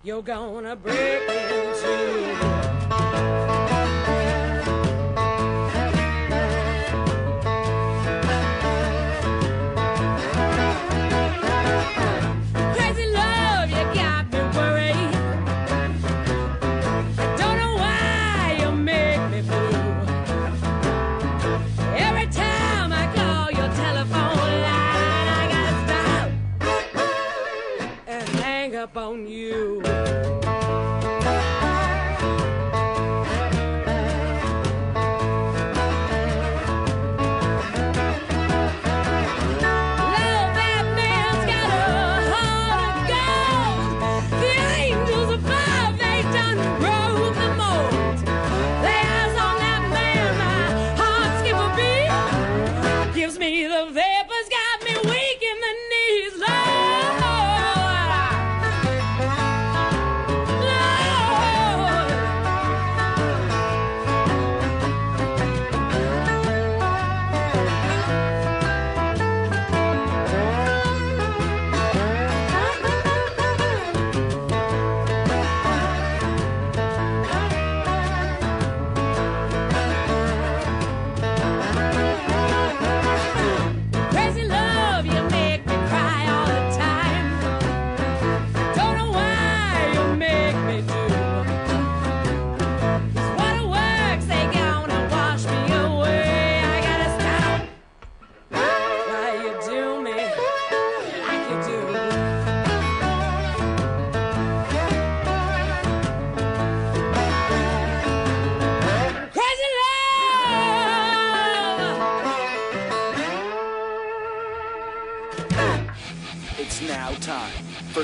you're gonna break into. Up on you.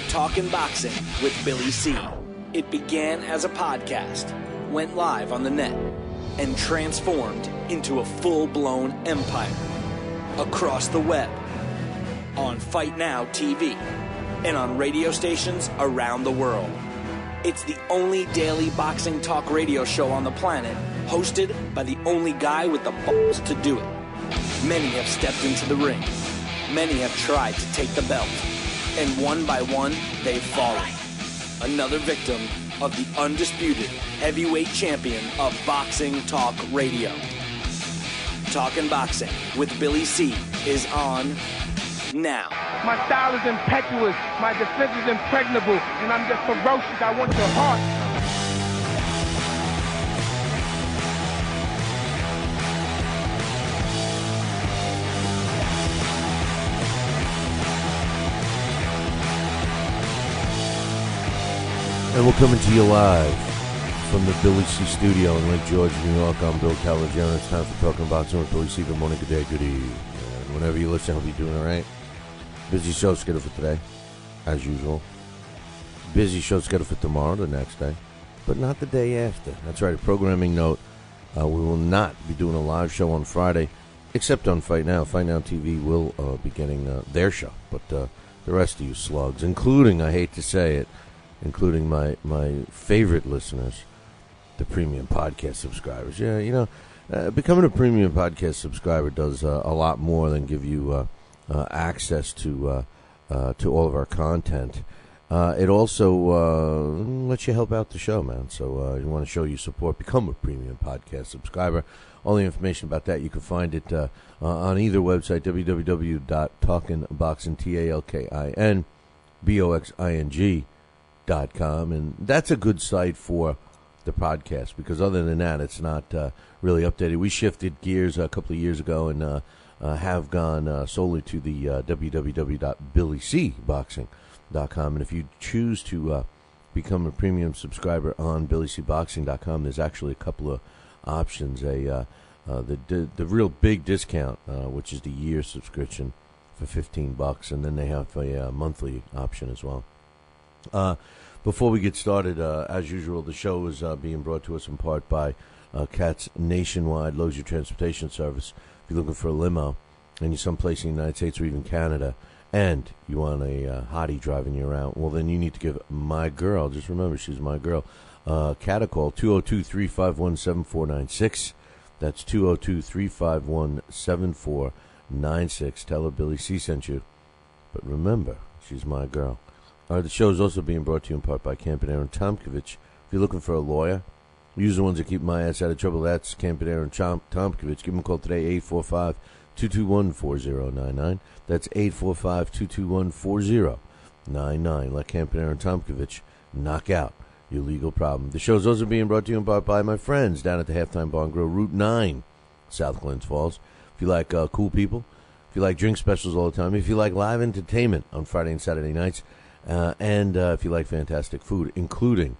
Talkin' Boxing with Billy C. It began as a podcast, went live on the net, and transformed into a full-blown empire. Across the web, on Fight Now TV, and on radio stations around the world. It's the only daily boxing talk radio show on the planet, hosted by the only guy with the balls to do it. Many have stepped into the ring. Many have tried to take the belt. And one by one, they've fallen. Another victim of the undisputed heavyweight champion of Boxing Talk Radio. Talkin' Boxing with Billy C. is on now. My style is impetuous, my defense is impregnable, and I'm just ferocious. I want your heart. And we're coming to you live from the Billy C. studio in Lake George, New York. I'm Bill Calagiano. It's time for Talking Boxing with Billy C. Good morning, good day, good evening. And whenever you listen, I hope you're doing all right. Busy show scheduled for today, as usual. Busy show scheduled for tomorrow, the next day, but not the day after. That's right, a programming note. We will not be doing a live show on Friday, except on Fight Now. Fight Now TV will be getting their show, but the rest of you slugs, including, I hate to say it, including my favorite listeners, the premium podcast subscribers. Yeah, you know, becoming a premium podcast subscriber does a lot more than give you access to all of our content. It also lets you help out the show, man. So you want to show your support, become a premium podcast subscriber. All the information about that, you can find it on either website, www.talkinboxing, TalkinBoxing.com, and that's a good site for the podcast because other than that, it's not really updated. We shifted gears a couple of years ago and have gone solely to the www.billycboxing.com, and if you choose to become a premium subscriber on BillyCBoxing.com, there's actually a couple of options. The real big discount, which is the year subscription for $15, and then they have a monthly option as well. Before we get started, as usual, the show is being brought to us in part by CATS Nationwide Luxury Transportation Service. If you're looking for a limo and you're someplace in the United States or even Canada and you want a hottie driving you around, well, then you need to give my girl, just remember, she's my girl, CAT a call, 202-351-7496. That's 202-351-7496. Tell her Billy C sent you. But remember, she's my girl. The show is also being brought to you in part by Camp and Aaron Tomkovich. If you're looking for a lawyer, use the ones that keep my ass out of trouble. That's Camp and Aaron Tomkovich. Give them a call today, 845-221-4099. That's 845-221-4099. Let Camp and Aaron Tomkovich knock out your legal problem. The show is also being brought to you in part by my friends down at the Halftime Bar and Grill, Route 9, South Glens Falls. If you like cool people, if you like drink specials all the time, if you like live entertainment on Friday and Saturday nights, and if you like fantastic food, including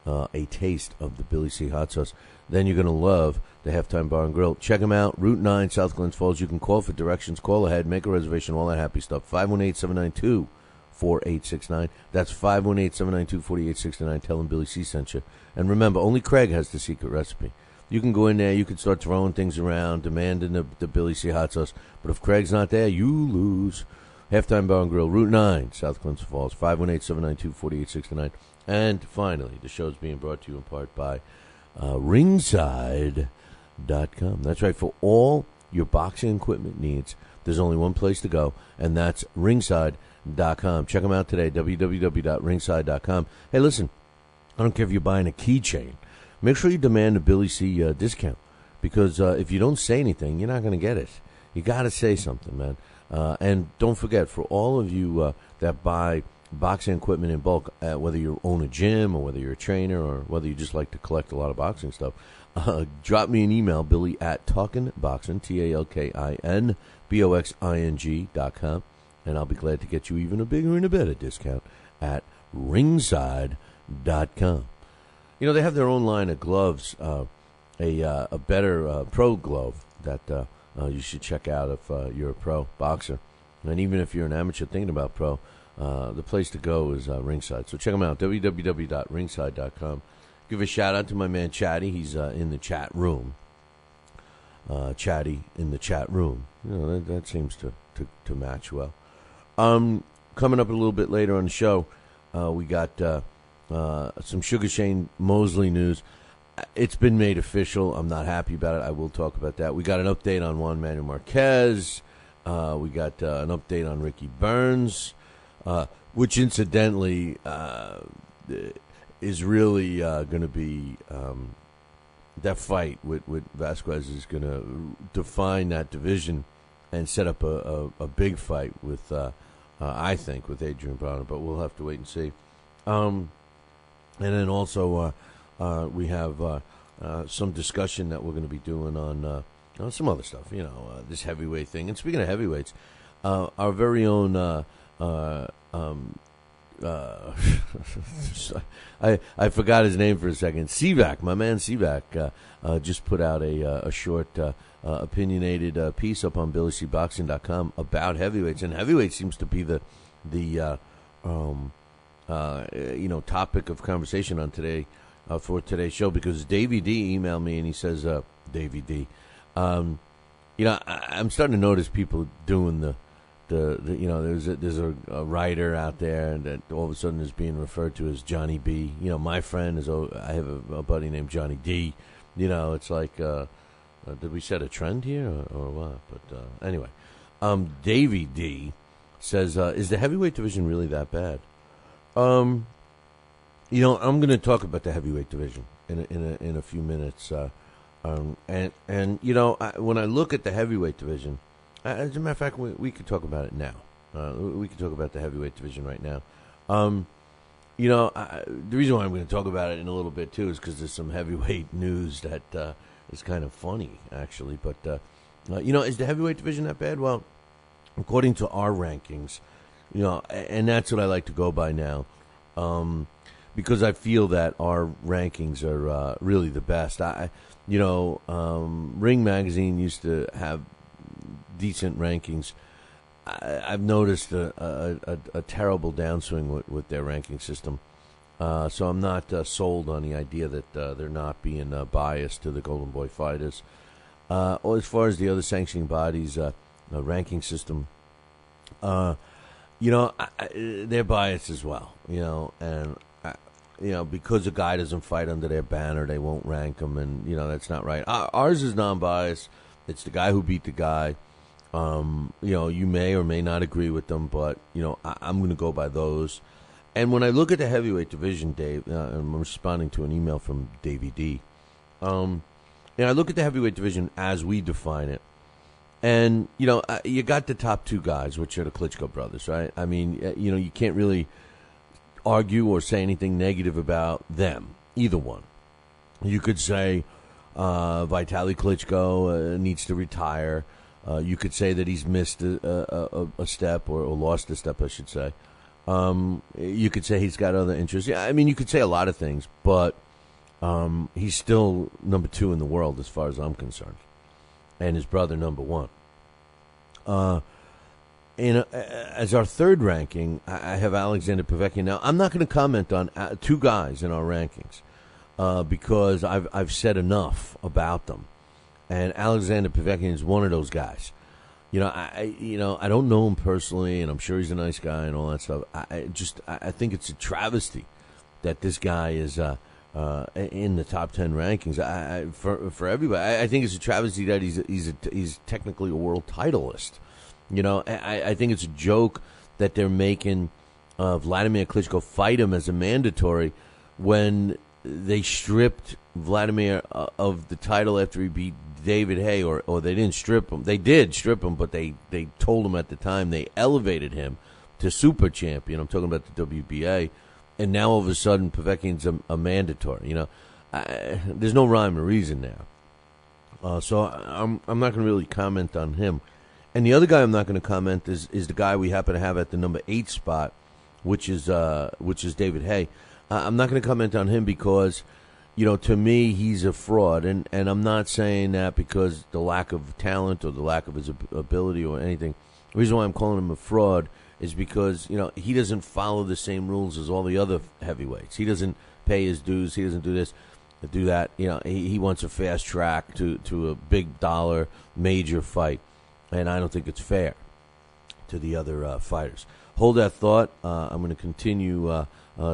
a taste of the Billy C. hot sauce, then you're going to love the Halftime Bar and Grill. Check them out, Route 9, South Glens Falls. You can call for directions, call ahead, make a reservation, all that happy stuff. 518-792-4869. That's 518-792-4869. Tell them Billy C. sent you. And remember, only Craig has the secret recipe. You can go in there, you can start throwing things around, demanding the Billy C. hot sauce. But if Craig's not there, you lose. Halftime Bar and Grill, Route 9, South Glens Falls, 518-792-4869. And finally, the show's being brought to you in part by Ringside.com. That's right, for all your boxing equipment needs, there's only one place to go, and that's Ringside.com. Check them out today, www.ringside.com. Hey, listen, I don't care if you're buying a keychain. Make sure you demand a Billy C. Discount, because if you don't say anything, you're not going to get it. You got to say something, man. And don't forget, for all of you that buy boxing equipment in bulk, whether you own a gym or whether you're a trainer or whether you just like to collect a lot of boxing stuff, drop me an email, Billy at TalkinBoxing, TalkinBoxing.com, and I'll be glad to get you even a bigger and a better discount at Ringside.com. You know, they have their own line of gloves, a better pro glove that you should check out if you're a pro boxer. And even if you're an amateur thinking about pro, the place to go is Ringside. So check them out, www.ringside.com. Give a shout-out to my man Chatty. He's in the chat room. Chatty in the chat room. You know, that seems to match well. Coming up a little bit later on the show, we got some Sugar Shane Mosley news. It's been made official. I'm not happy about it. I will talk about that. We got an update on Juan Manuel Marquez. We got an update on Ricky Burns, which incidentally is really going to be that fight with Vasquez is going to define that division and set up a big fight with, I think, with Adrian Broner. But we'll have to wait and see. And then also we have some discussion that we're going to be doing on some other stuff, you know, this heavyweight thing. And speaking of heavyweights, our very own, I forgot his name for a second, Sivak, my man Sivak, just put out a short opinionated piece up on BillyCBoxing.com about heavyweights. And heavyweight seems to be the topic of conversation on today, for today's show, because Davey D emailed me and he says, Davey D, I'm starting to notice people doing the there's a writer out there and that all of a sudden is being referred to as Johnny B. You know, my friend I have a buddy named Johnny D. You know, it's like, did we set a trend here or what? But anyway, Davey D says, is the heavyweight division really that bad? I'm going to talk about the heavyweight division in a few minutes. When I look at the heavyweight division, as a matter of fact, we could talk about it now. We could talk about the heavyweight division right now. The reason why I'm going to talk about it in a little bit too is because there's some heavyweight news that is kind of funny, actually. But is the heavyweight division that bad? Well, according to our rankings, and that's what I like to go by now. Because I feel that our rankings are really the best. Ring Magazine used to have decent rankings. I've noticed a terrible downswing with their ranking system. So I'm not sold on the idea that they're not being biased to the Golden Boy fighters. As far as the other sanctioning bodies' ranking system, they're biased as well. And because a guy doesn't fight under their banner, they won't rank him, and that's not right. Ours is non-biased. It's the guy who beat the guy. You may or may not agree with them, but I'm going to go by those. And when I look at the heavyweight division, Dave, I'm responding to an email from Davey D. And I look at the heavyweight division as we define it. And, you got the top two guys, which are the Klitschko brothers, right? I mean, you can't really argue or say anything negative about them, either one. You could say Vitaly Klitschko needs to retire. You could say that he's missed a step or lost a step, I should say. You could say he's got other interests. Yeah, I mean, you could say a lot of things, but he's still number 2 in the world as far as I'm concerned. And his brother number 1. As our third ranking, I have Alexander Povetkin. Now, I'm not going to comment on two guys in our rankings because I've said enough about them. And Alexander Povetkin is one of those guys. I don't know him personally, and I'm sure he's a nice guy and all that stuff. I think it's a travesty that this guy is in the top 10 rankings. For everybody, I think it's a travesty that he's technically a world titleist. I think it's a joke that they're making Vladimir Klitschko fight him as a mandatory when they stripped Vladimir of the title after he beat David Haye, or they didn't strip him. They did strip him, but they told him at the time they elevated him to super champion. I'm talking about the WBA. And now all of a sudden, Povetkin's a mandatory. There's no rhyme or reason there. So I'm not going to really comment on him. And the other guy I'm not going to comment is the guy we happen to have at the number 8 spot, which is David Haye. I'm not going to comment on him because, to me, he's a fraud. And I'm not saying that because the lack of talent or the lack of his ability or anything. The reason why I'm calling him a fraud is because, he doesn't follow the same rules as all the other heavyweights. He doesn't pay his dues. He doesn't do this, do that. He wants a fast track to a big dollar major fight. And I don't think it's fair to the other fighters. Hold that thought. I'm going to continue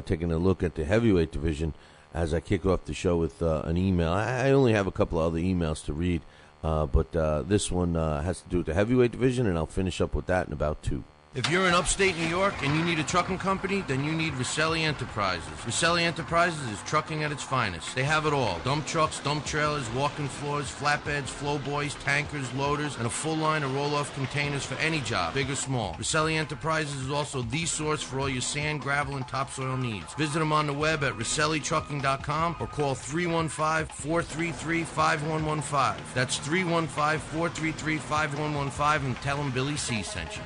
taking a look at the heavyweight division as I kick off the show with an email. I only have a couple of other emails to read, but this one has to do with the heavyweight division, and I'll finish up with that in about 2. If you're in upstate New York and you need a trucking company, then you need Rosselli Enterprises. Rosselli Enterprises is trucking at its finest. They have it all. Dump trucks, dump trailers, walk-in floors, flatbeds, flow boys, tankers, loaders, and a full line of roll-off containers for any job, big or small. Rosselli Enterprises is also the source for all your sand, gravel, and topsoil needs. Visit them on the web at RosselliTrucking.com or call 315-433-5115. That's 315-433-5115 and tell them Billy C sent you.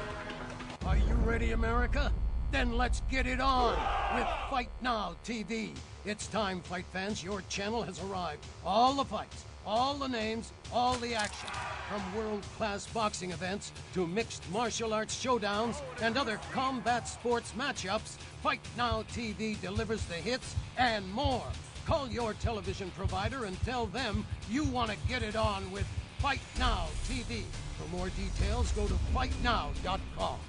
Are you ready, America? Then let's get it on with Fight Now TV. It's time, fight fans. Your channel has arrived. All the fights, all the names, all the action. From world-class boxing events to mixed martial arts showdowns and other combat sports matchups, Fight Now TV delivers the hits and more. Call your television provider and tell them you want to get it on with Fight Now TV. For more details, go to fightnow.com.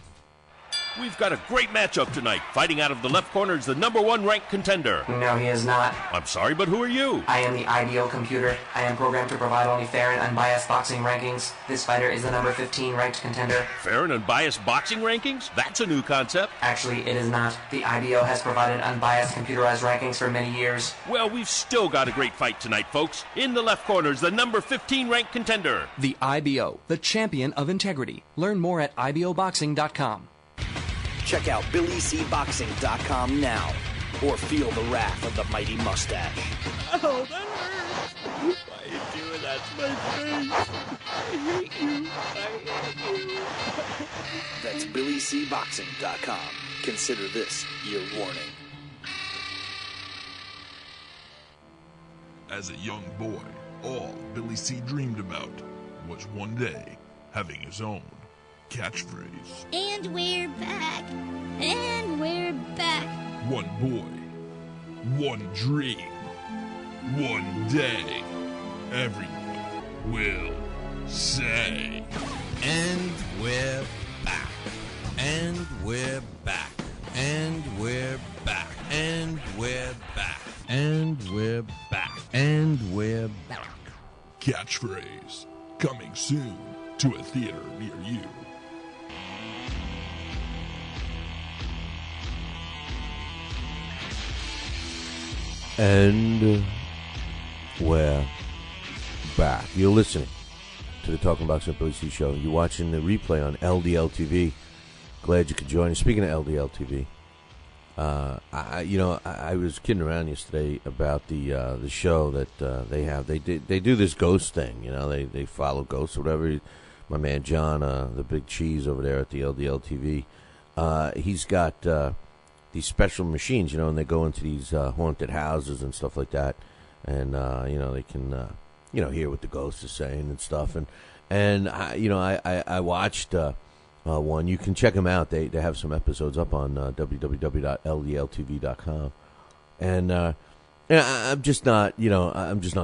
We've got a great matchup tonight. Fighting out of the left corner is the number 1 ranked contender. No, he is not. I'm sorry, but who are you? I am the IBO computer. I am programmed to provide only fair and unbiased boxing rankings. This fighter is the number 15 ranked contender. Fair and unbiased boxing rankings? That's a new concept. Actually, it is not. The IBO has provided unbiased computerized rankings for many years. Well, we've still got a great fight tonight, folks. In the left corner is the number 15 ranked contender. The IBO, the champion of integrity. Learn more at IBOboxing.com. Check out BillyCBoxing.com now, or feel the wrath of the mighty mustache. Oh, that hurts. Why are you doing that to my face? I hate you. I hate you. That's BillyCBoxing.com. Consider this your warning. As a young boy, all Billy C dreamed about was one day having his own catchphrase. And we're back. And we're back. One boy, one dream, one day, everyone will say. And we're back. And we're back. And we're back. And we're back. And we're back. And we're back. Catchphrase coming soon to a theater near you. And we're back. You're listening to the Talking Boxing with Billy C show. You're watching the replay on LDL TV. Glad you could join us. Speaking of LDL TV, I was kidding around yesterday about the show that they have. They do this ghost thing. You know, they follow ghosts or whatever. My man John, the big cheese over there at the LDL TV, he's got these special machines, you know, and they go into these haunted houses and stuff like that, and they can hear what the ghost is saying and stuff. And I watched one. You can check them out. They have some episodes up on www.ldltv.com, and I'm just not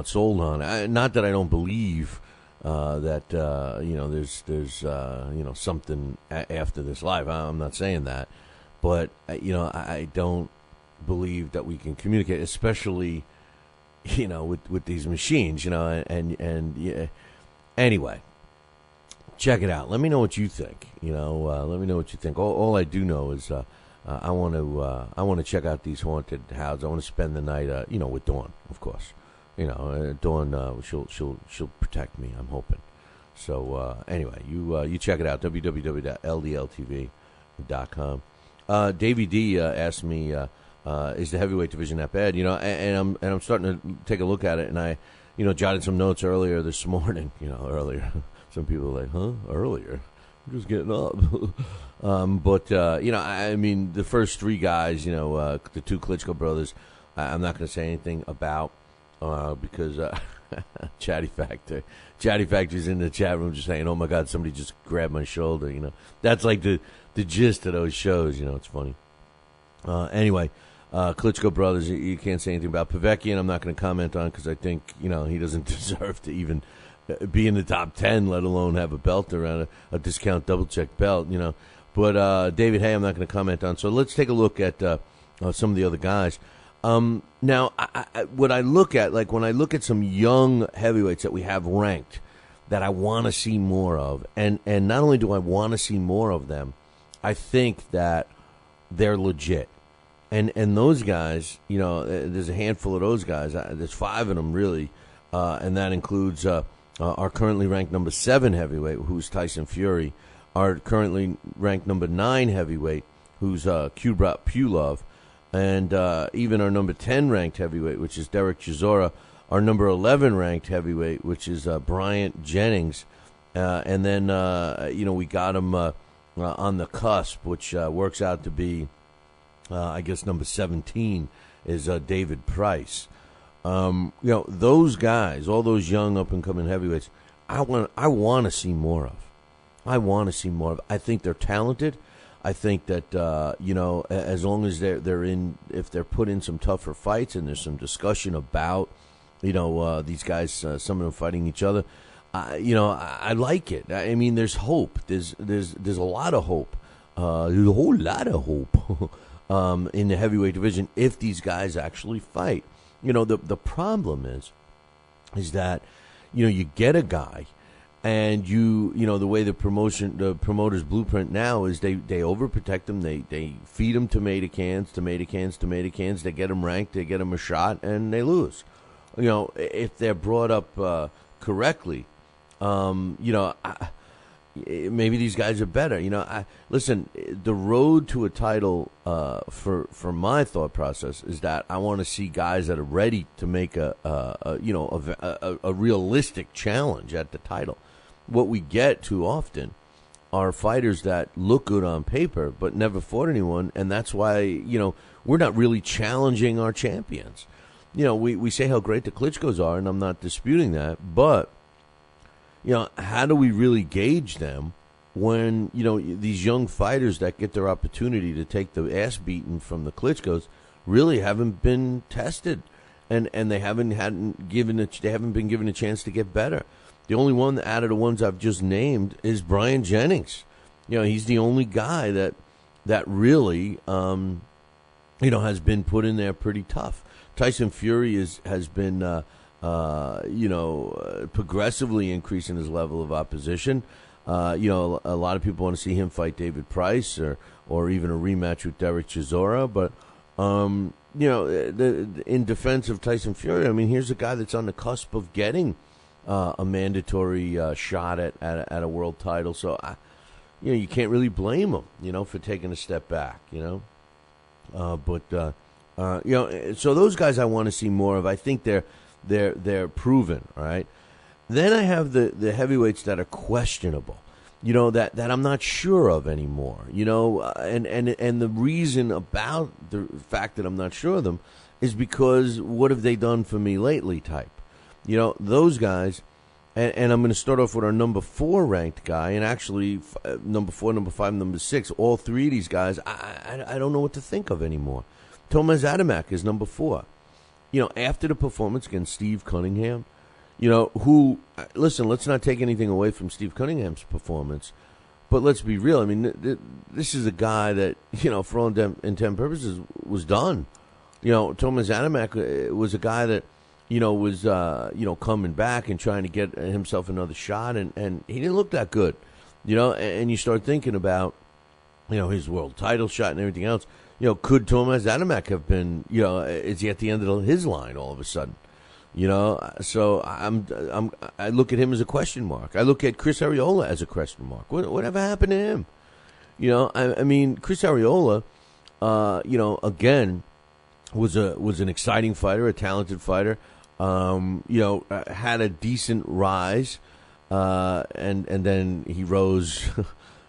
sold on it. Not that I don't believe that there's something after this life. I'm not saying that. But, I don't believe that we can communicate, especially, with these machines, Anyway, check it out. Let me know what you think, let me know what you think. All I do know is I want to check out these haunted houses. I want to spend the night, with Dawn, of course. Dawn, she'll protect me, I'm hoping. So, anyway, you check it out, www.ldltv.com. Davey D asked me, "Is the heavyweight division that bad?" And I'm starting to take a look at it, and I, jotted some notes earlier this morning. Earlier. Some people are like, "Huh? Earlier? I'm just getting up." But the first three guys, the two Klitschko brothers, I'm not going to say anything about because Chatty Factory's in the chat room just saying, "Oh my God, somebody just grabbed my shoulder." That's like the gist of those shows. It's funny. Anyway, Klitschko brothers, you can't say anything about Povetkin. I'm not going to comment on because I think he doesn't deserve to even be in the top 10, let alone have a belt around a discount double check belt. But David Hay, I'm not going to comment on. So let's take a look at some of the other guys. Now, what I look at, like when I look at some young heavyweights that we have ranked that I want to see more of, and not only do I want to see more of them, I think that they're legit. And those guys, there's a handful of those guys. There's 5 of them, really, and that includes our currently ranked number 7 heavyweight, who's Tyson Fury, our currently ranked number 9 heavyweight, who's Kubrat Pulev, and even our number 10 ranked heavyweight, which is Derek Chisora, our number 11 ranked heavyweight, which is Bryant Jennings, and then we got him on the cusp, which works out to be, I guess, number 17 is David Price. Those guys, all those young up and coming heavyweights, I want to see more of. I want to see more of. I think they're talented. I think that as long as they're in, if they're put in some tougher fights and there's some discussion about these guys, some of them fighting each other, I like it. I mean, there's hope. There's a lot of hope. There's a whole lot of hope in the heavyweight division if these guys actually fight. The problem is that you get a guy. And the way the promoter's blueprint now is they overprotect them. They feed them tomato cans. They get them ranked. They get them a shot, and they lose. If they're brought up correctly, maybe these guys are better. Listen, the road to a title for my thought process is that I want to see guys that are ready to make a realistic challenge at the title. What we get too often are fighters that look good on paper but never fought anyone, and that's why we're not really challenging our champions. We say how great the Klitschkos are, and I'm not disputing that, but how do we really gauge them when these young fighters that get their opportunity to take the ass beating from the Klitschkos really haven't been tested, and they haven't been given a chance to get better. The only one out of the ones I've just named is Bryant Jennings. He's the only guy that really, has been put in there pretty tough. Tyson Fury has been, progressively increasing his level of opposition. A lot of people want to see him fight David Price or even a rematch with Derek Chisora. But, in defense of Tyson Fury, I mean, here's a guy that's on the cusp of getting a mandatory shot at a world title. So, you can't really blame him, for taking a step back, so those guys I want to see more of. I think they're proven, all right? Then I have the heavyweights that are questionable, that I'm not sure of anymore, and the reason about the fact that I'm not sure of them is because what have they done for me lately type. Those guys, and I'm going to start off with our number 4 ranked guy, and actually number 4, number 5, number 6, all three of these guys, I don't know what to think of anymore. Tomas Adamek is number 4. After the performance against Steve Cunningham, who, listen, let's not take anything away from Steve Cunningham's performance, but let's be real. I mean, this is a guy that, for all intent purposes, was done. Tomas Adamek was a guy that, was, coming back and trying to get himself another shot, and he didn't look that good, and you start thinking about, his world title shot and everything else. Could Tomas Adamek have been, is he at the end of his line all of a sudden? So I look at him as a question mark. I look at Chris Arreola as a question mark. Whatever happened to him? I mean, Chris Arreola, again, was an exciting fighter, a talented fighter. Had a decent rise, and then he rose,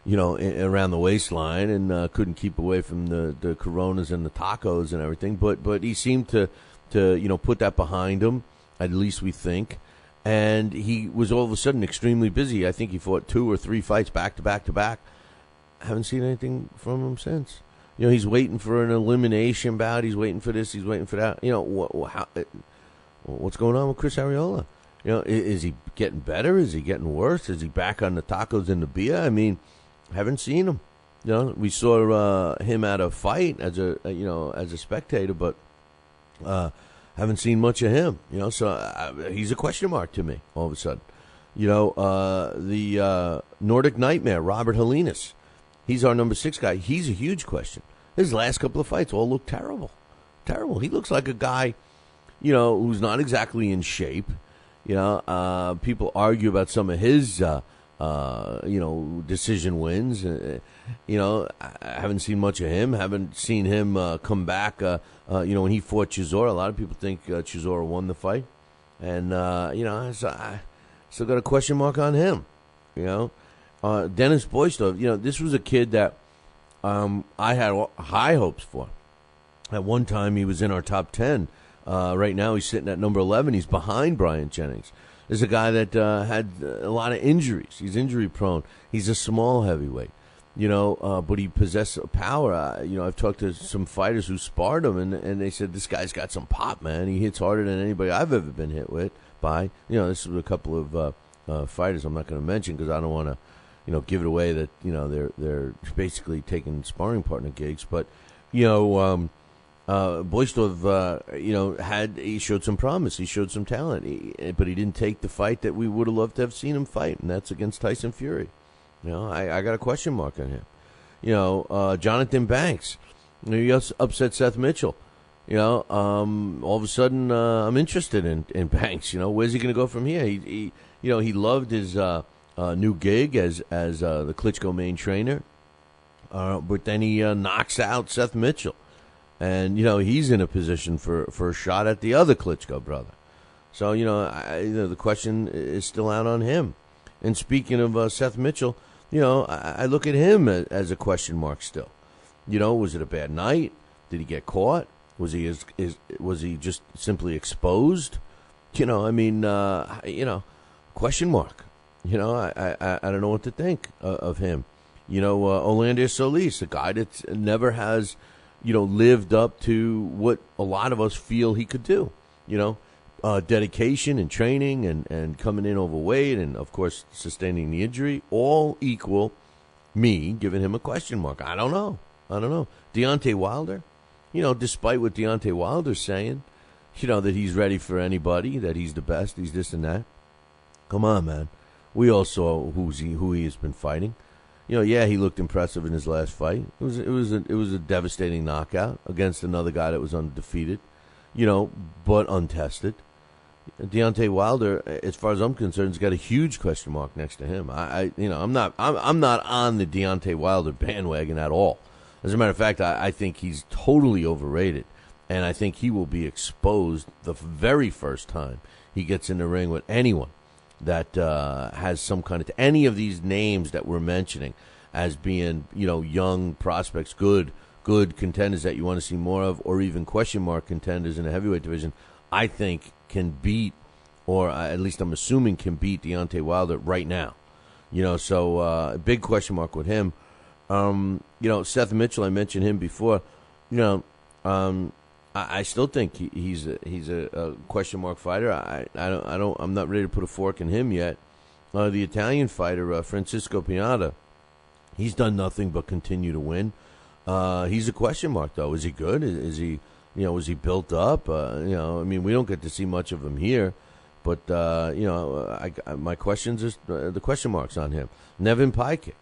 around the waistline and couldn't keep away from the Coronas and the tacos and everything. But he seemed to put that behind him. At least we think. And he was all of a sudden extremely busy. I think he fought 2 or 3 fights back to back to back. Haven't seen anything from him since. He's waiting for an elimination bout. He's waiting for this. He's waiting for that. What's going on with Chris Arreola? Is he getting better? Is he getting worse? Is he back on the tacos and the beer? I mean, haven't seen him. We saw him at a fight as a spectator, but haven't seen much of him. So he's a question mark to me all of a sudden. The Nordic Nightmare, Robert Helenius, he's our number 6 guy. He's a huge question. His last couple of fights all look terrible. Terrible. He looks like a guy, who's not exactly in shape. People argue about some of his, decision wins. I haven't seen much of him. Haven't seen him come back. When he fought Chisora, a lot of people think Chisora won the fight. And, so I still got a question mark on him. Dennis Boistov, this was a kid that I had high hopes for. At one time, he was in our top 10. Right now, he's sitting at number 11. He's behind Brian Jennings. There's a guy that had a lot of injuries. He's injury prone. He's a small heavyweight, but he possesses power. I've talked to some fighters who sparred him, and they said, this guy's got some pop, man. He hits harder than anybody I've ever been hit by. This is a couple of fighters I'm not going to mention because I don't want to, give it away that, they're basically taking sparring partner gigs. But, Boistov, he showed some promise. He showed some talent, but he didn't take the fight that we would have loved to have seen him fight, and that's against Tyson Fury. I got a question mark on him. Jonathan Banks, he upset Seth Mitchell. All of a sudden, I'm interested in Banks. Where's he going to go from here? He loved his new gig as the Klitschko main trainer, but then he knocks out Seth Mitchell. And, he's in a position for a shot at the other Klitschko brother. So, the question is still out on him. And speaking of Seth Mitchell, I look at him as a question mark still. Was it a bad night? Did he get caught? Was he just simply exposed? Question mark. I don't know what to think of him. Orlando Solis, a guy that never has lived up to what a lot of us feel he could do. Dedication and training and coming in overweight and, of course, sustaining the injury, all equal me giving him a question mark. I don't know. Deontay Wilder, despite what Deontay Wilder's saying, that he's ready for anybody, that he's the best, he's this and that. Come on, man. We all saw who he has been fighting. he looked impressive in his last fight. It was a devastating knockout against another guy that was undefeated, but untested. Deontay Wilder, as far as I'm concerned, has got a huge question mark next to him. I'm not on the Deontay Wilder bandwagon at all. As a matter of fact, I think he's totally overrated, and I think he will be exposed the very first time he gets in the ring with anyone that has some kind of any of these names that we're mentioning as being young prospects, good contenders that you want to see more of, or even question mark contenders in the heavyweight division. I think can beat, or at least I'm assuming can beat Deontay Wilder right now. So a big question mark with him. Seth Mitchell, I mentioned him before. I still think he's a question mark fighter. I'm not ready to put a fork in him yet. The Italian fighter Francisco Pianta, he's done nothing but continue to win. He's a question mark though. Is he good? Is he was he built up? We don't get to see much of him here, but my questions is the question marks on him. Nevin Pikic,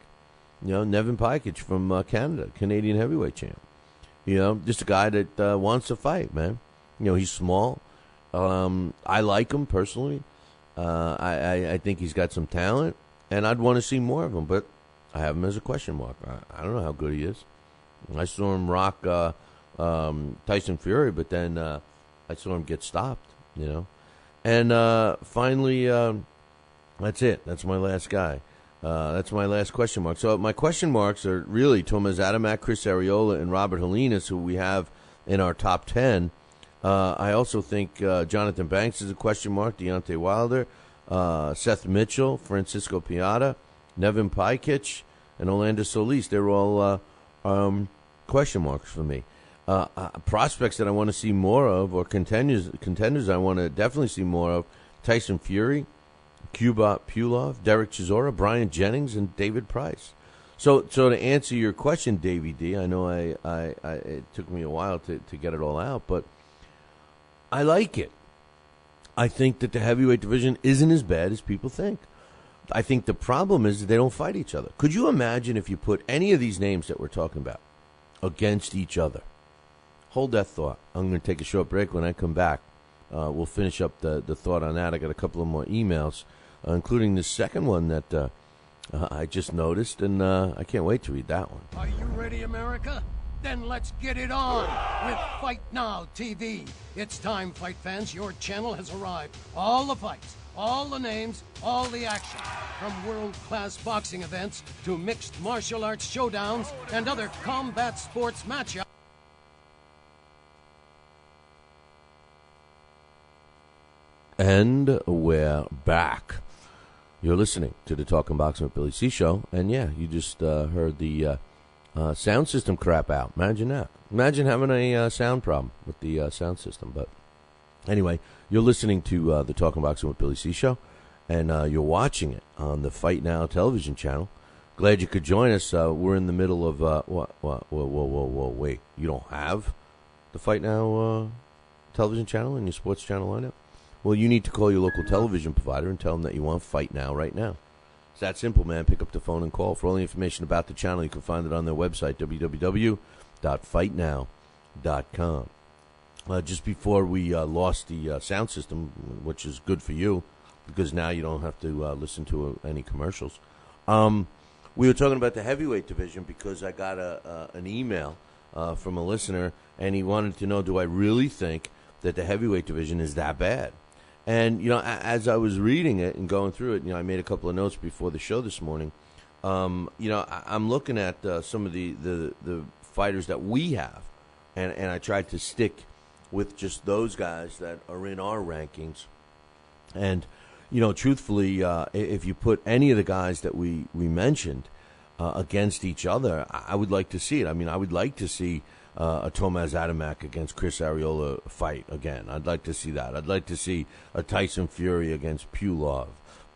Nevin Pikic from Canada, Canadian heavyweight champ. Just a guy that wants to fight, man. He's small. I like him personally. I think he's got some talent, and I'd want to see more of him, but I have him as a question mark. I don't know how good he is. I saw him rock Tyson Fury, but then I saw him get stopped, And finally, that's it. That's my last guy. That's my last question mark. So my question marks are really Tomaz Adamek, Chris Arreola, and Robert Holinas, who we have in our top 10. I also think Jonathan Banks is a question mark, Deontay Wilder, Seth Mitchell, Francisco Pianta, Nevin Pikic, and Orlando Solis. They're all question marks for me. Prospects that I want to see more of, or contenders I want to definitely see more of, Tyson Fury, Kubrat Pulev, Derek Chisora, Brian Jennings, and David Price. So to answer your question, Davey D, I know it took me a while to get it all out, but I like it. I think that the heavyweight division isn't as bad as people think. I think the problem is that they don't fight each other. Could you imagine if you put any of these names that we're talking about against each other? Hold that thought. I'm going to take a short break. When I come back, we'll finish up the thought on that. I got a couple of more emails, including the second one that I just noticed, and I can't wait to read that one. Are you ready, America? Then let's get it on with Fight Now TV. It's time, fight fans. Your channel has arrived. All the fights, all the names, all the action. From world-class boxing events to mixed martial arts showdowns and other combat sports matchups. And we're back. You're listening to the Talking Boxing with Billy C show, and yeah, you just heard the sound system crap out. Imagine that. Imagine having a sound problem with the sound system. But anyway, you're listening to the Talking Boxing with Billy C show, and you're watching it on the Fight Now television channel. Glad you could join us. We're in the middle of whoa, wait. You don't have the Fight Now television channel and your sports channel lineup? Well, you need to call your local television provider and tell them that you want Fight Now right now. It's that simple, man. Pick up the phone and call. For all the information about the channel, you can find it on their website, www.fightnow.com. Just before we lost the sound system, which is good for you, because now you don't have to listen to any commercials. We were talking about the heavyweight division because I got an email from a listener, and he wanted to know, do I really think that the heavyweight division is that bad? And, as I was reading it and going through it, I made a couple of notes before the show this morning. I'm looking at some of the fighters that we have, and I tried to stick with just those guys that are in our rankings. And, truthfully, if you put any of the guys that we mentioned against each other, I would like to see it. I mean, I would like to see a Tomaz Adamek against Chris Arreola fight again. I'd like to see that. I'd like to see a Tyson Fury against Pulev,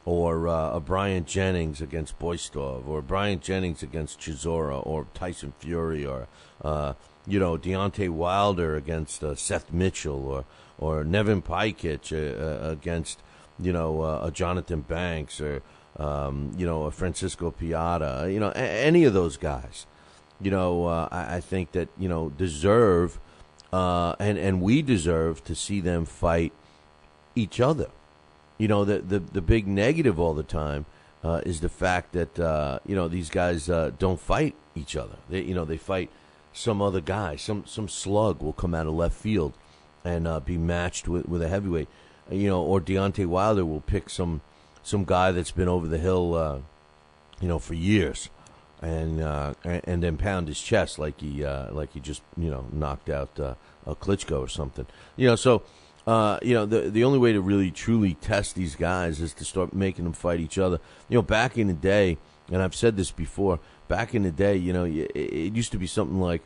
or a Brian Jennings against Boistov, or Brian Jennings against Chisora, or Tyson Fury, or Deontay Wilder against Seth Mitchell, or Nevin Pikic against a Jonathan Banks, or a Francisco Piata, any of those guys, I think that, deserve, and we deserve to see them fight each other. The big negative all the time is the fact that, these guys don't fight each other. They fight some other guy. Some slug will come out of left field and be matched with a heavyweight. Or Deontay Wilder will pick some guy that's been over the hill, for years, and then pound his chest like he just knocked out a Klitschko or something. So the only way to really truly test these guys is to start making them fight each other. Back in the day, and I've said this before, back in the day, it used to be something like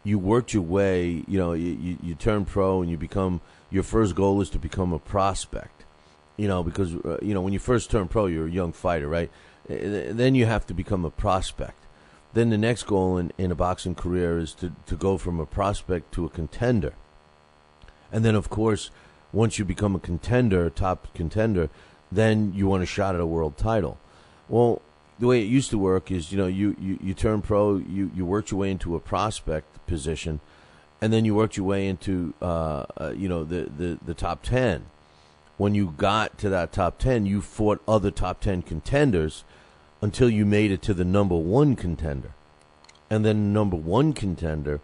you worked your way, you turn pro and your first goal is to become a prospect, because, when you first turn pro, you're a young fighter, right? Then you have to become a prospect. Then the next goal in a boxing career is to go from a prospect to a contender. And then, of course, once you become a top contender, then you want a shot at a world title. Well, the way it used to work is, you turn pro, you worked your way into a prospect position, and then you worked your way into, the top 10. When you got to that top 10, you fought other top 10 contenders until you made it to the number one contender. And then the number one contender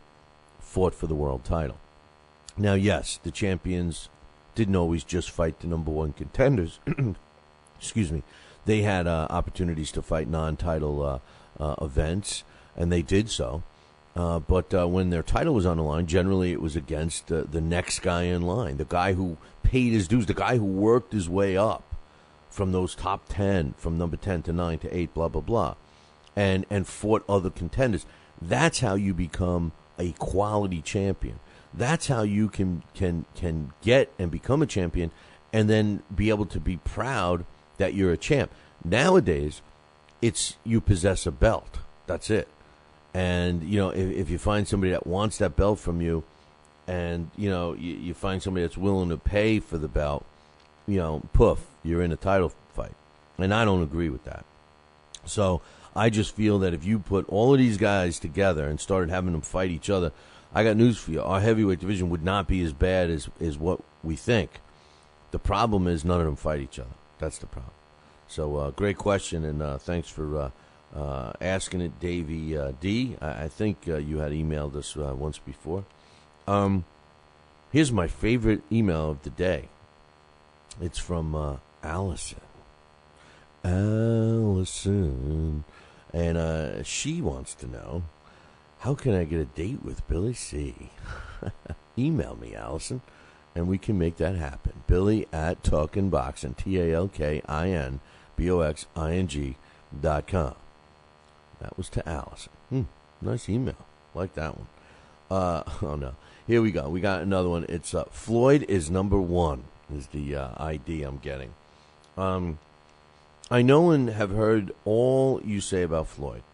fought for the world title. Now, yes, the champions didn't always just fight the number one contenders. Excuse me. They had opportunities to fight non-title events, and they did so. But when their title was on the line, generally it was against the next guy in line, the guy who paid his dues, the guy who worked his way up from those top 10, from number 10 to 9 to 8, blah, blah, blah, and fought other contenders. That's how you become a quality champion. That's how you can get and become a champion and then be able to be proud that you're a champ. Nowadays, it's you possess a belt. That's it. And, if you find somebody that wants that belt from you and, you find somebody that's willing to pay for the belt, poof, you're in a title fight. And I don't agree with that. So I just feel that if you put all of these guys together and started having them fight each other, I got news for you. Our heavyweight division would not be as bad as what we think. The problem is none of them fight each other. That's the problem. So great question, and thanks for asking it, Davey D. I think you had emailed us once before. Here's my favorite email of the day. It's from Allison. Allison. And she wants to know, how can I get a date with Billy C? Email me, Allison, and we can make that happen. Billy at TalkinBoxing, TalkinBoxing.com. That was to Allison. Nice email. Like that one. Oh, no. Here we go. We got another one. It's Floyd is number one is the ID I'm getting. I know and have heard all you say about Floyd,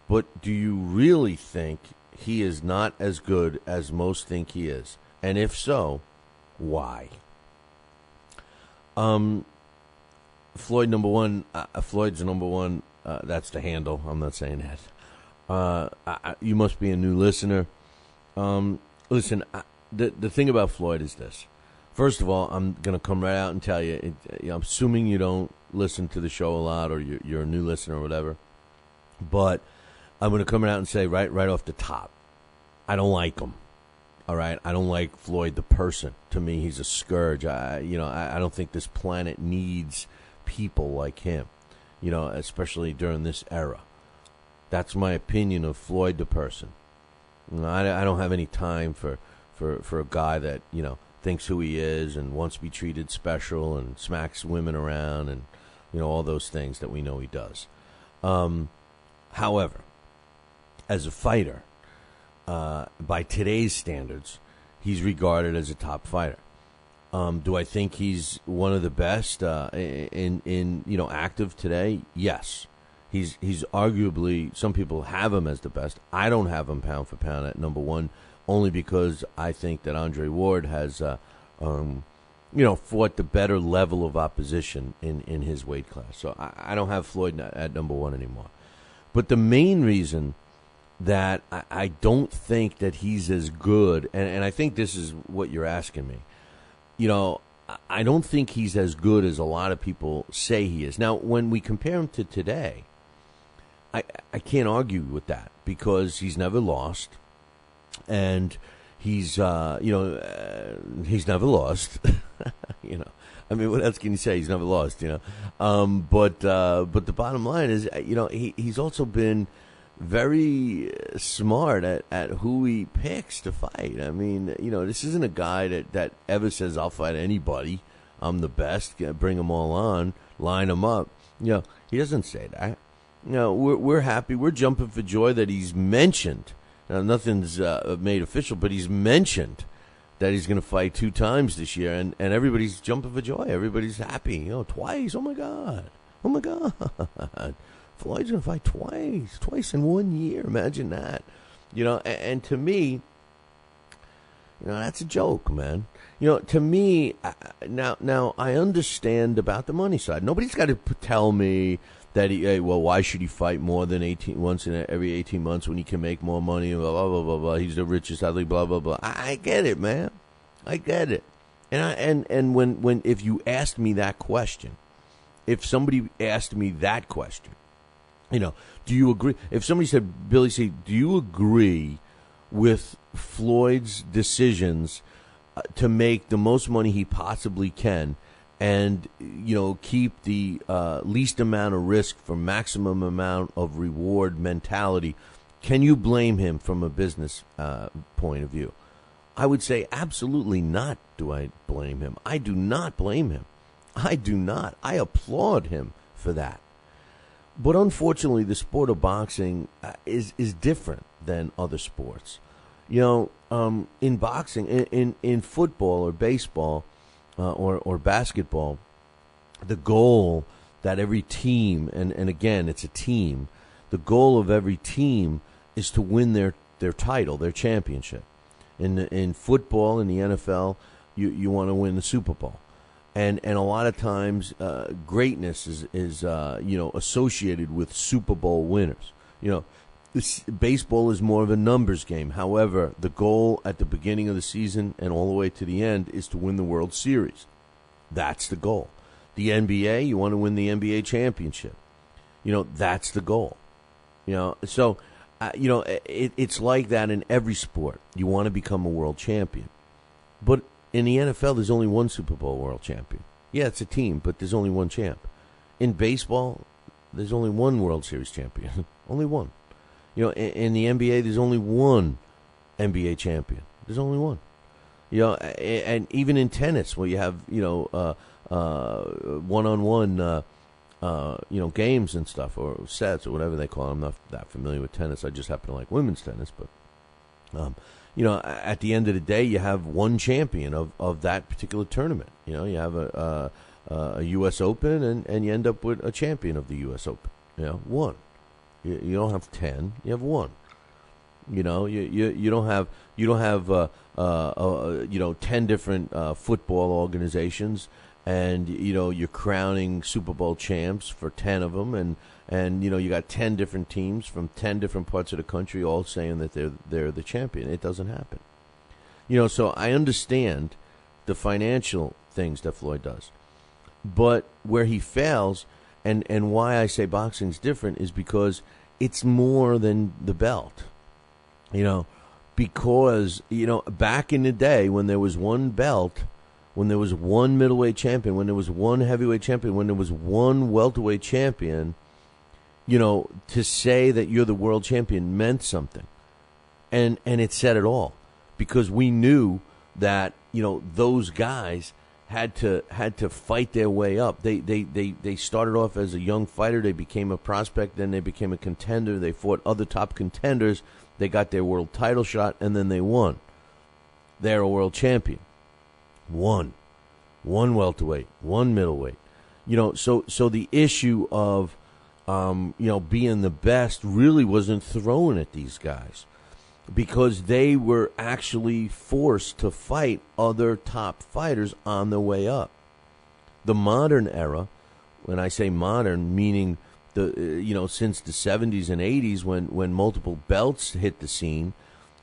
but do you really think he is not as good as most think he is? And if so, why? Floyd number one. Floyd's number one. That's the handle. I'm not saying that. You must be a new listener. Listen, the thing about Floyd is this. First of all, I'm going to come right out and tell you, I'm assuming you don't listen to the show a lot or you're a new listener or whatever, but I'm going to come out and say right off the top, I don't like him. All right? I don't like Floyd the person. To me, he's a scourge. I don't think this planet needs people like him, especially during this era. That's my opinion of Floyd the person. I don't have any time for a guy that, thinks who he is and wants to be treated special and smacks women around and, all those things that we know he does. However, as a fighter, by today's standards, he's regarded as a top fighter. Do I think he's one of the best in active today? Yes. He's arguably, some people have him as the best. I don't have him pound for pound at number one, only because I think that Andre Ward has fought the better level of opposition in his weight class. So I don't have Floyd at number one anymore. But the main reason that I don't think that he's as good, and I think this is what you're asking me, I don't think he's as good as a lot of people say he is. Now, when we compare him to today, I can't argue with that because he's never lost, and he's never lost. I mean, what else can you say? He's never lost. But the bottom line is, he's also been very smart at who he picks to fight. I mean, this isn't a guy that ever says, I'll fight anybody. I'm the best. Bring them all on. Line them up. He doesn't say that. We're happy. We're jumping for joy that he's mentioned. Now, nothing's made official, but he's mentioned that he's going to fight 2 times this year, and everybody's jumping for joy. Everybody's happy. Twice. Oh, my God. Floyd's going to fight twice in 1 year. Imagine that. And to me, that's a joke, man. To me, now I understand about the money side. Nobody's got to tell me that why should he fight more than once in every 18 months when he can make more money? Blah blah blah blah. He's the richest athlete. Blah blah blah. I get it, man. I get it. And when if you asked me that question, if somebody asked me that question, do you agree? If somebody said, Billy C., do you agree with Floyd's decisions to make the most money he possibly can and, keep the least amount of risk for maximum amount of reward mentality? Can you blame him from a business point of view? I would say absolutely not do I blame him. I do not blame him. I do not. I applaud him for that. But unfortunately, the sport of boxing is different than other sports. In boxing, in football or baseball or basketball, the goal that every team, and again, it's a team, the goal of every team is to win their title, their championship. In football, in the NFL, you want to win the Super Bowl. And a lot of times, greatness is associated with Super Bowl winners. Baseball is more of a numbers game. However, the goal at the beginning of the season and all the way to the end is to win the World Series. That's the goal. The NBA, you want to win the NBA championship. That's the goal. So, it's like that in every sport. You want to become a world champion. But in the NFL, there's only one Super Bowl world champion. Yeah, it's a team, but there's only one champ. In baseball, there's only one World Series champion. Only one. In the NBA, there's only one NBA champion. There's only one. And even in tennis, where you have, one-on-one, games and stuff, or sets, or whatever they call them. I'm not that familiar with tennis. I just happen to like women's tennis, but at the end of the day, you have one champion of that particular tournament. You have a U.S. Open, and you end up with a champion of the U.S. Open. One. You don't have 10. You have one. You don't have 10 different football organizations, and you're crowning Super Bowl champs for 10 of them, and you got 10 different teams from 10 different parts of the country all saying that they're the champion. It doesn't happen. So I understand the financial things that Floyd does, but where he fails, and why I say boxing's different, is because it's more than the belt. Because back in the day when there was one belt, when there was one middleweight champion, when there was one heavyweight champion, when there was one welterweight champion, to say that you're the world champion meant something. And it said it all. Because we knew that, those guys had to fight their way up. They started off as a young fighter, they became a prospect, then they became a contender, they fought other top contenders, they got their world title shot, and then they won. They're a world champion. One welterweight, one middleweight. So the issue of being the best really wasn't thrown at these guys. because they were actually forced to fight other top fighters on the way up. The modern era, when I say modern, meaning since the 70s and 80s when multiple belts hit the scene,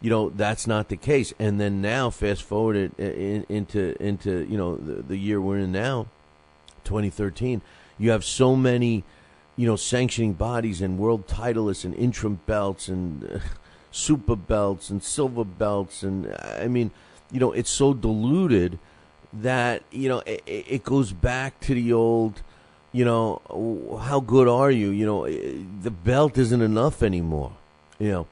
that's not the case. And then now, fast forward into the year we're in now, 2013, you have so many, sanctioning bodies and world titleists and interim belts and super belts and silver belts. And I mean, it's so diluted that, it goes back to the old, how good are you? The belt isn't enough anymore. You're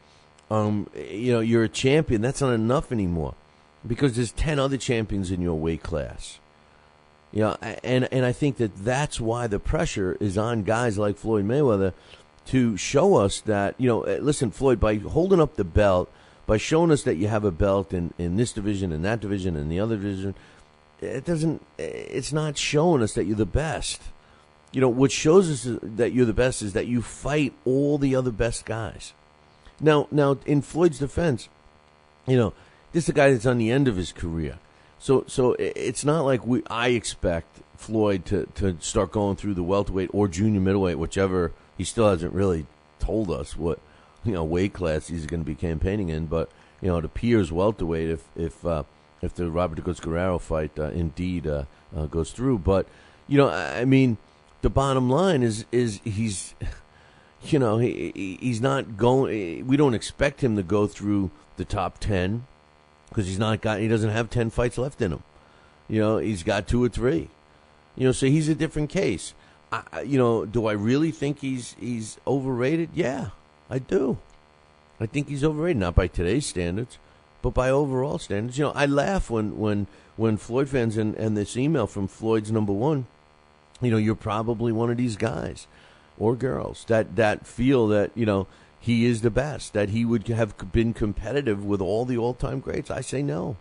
a champion. That's not enough anymore because there's 10 other champions in your weight class. And I think that's why the pressure is on guys like Floyd Mayweather to show us that, listen, Floyd, by holding up the belt, by showing us that you have a belt in this division and that division and the other division, it's not showing us that you're the best. What shows us that you're the best is that you fight all the other best guys. Now, in Floyd's defense, this is a guy that's on the end of his career. So it's not like I expect Floyd to start going through the welterweight or junior middleweight, whichever. He still hasn't really told us what weight class he's going to be campaigning in. But it appears welterweight if the Robert Douglas Guerrero fight indeed goes through. But I mean, the bottom line is he's he's not going. We don't expect him to go through the top 10 because he doesn't have 10 fights left in him. He's got 2 or 3. So he's a different case. Do I really think he's overrated? Yeah, I do. I think he's overrated, not by today's standards, but by overall standards. I laugh when Floyd fans and this email from Floyd's number one, you're probably one of these guys or girls that feel that, he is the best, that he would have been competitive with all the all-time greats. I say no.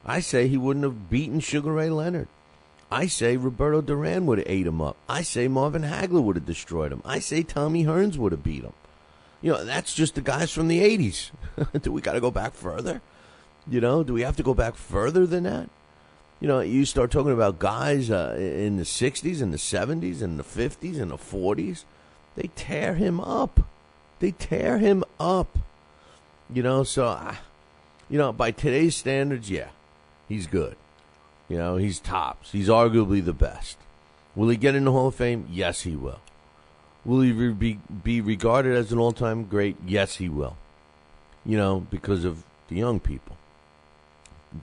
I say he wouldn't have beaten Sugar Ray Leonard. I say Roberto Duran would have ate him up. I say Marvin Hagler would have destroyed him. I say Tommy Hearns would have beat him. That's just the guys from the 80s. Do we got to go back further? Do we have to go back further than that? You start talking about guys in the 60s and the 70s and the 50s and the 40s. They tear him up. So, by today's standards, yeah, he's good. He's tops. He's arguably the best. Will he get in the Hall of Fame? Yes, he will. Will he be regarded as an all-time great? Yes, he will. Because of the young people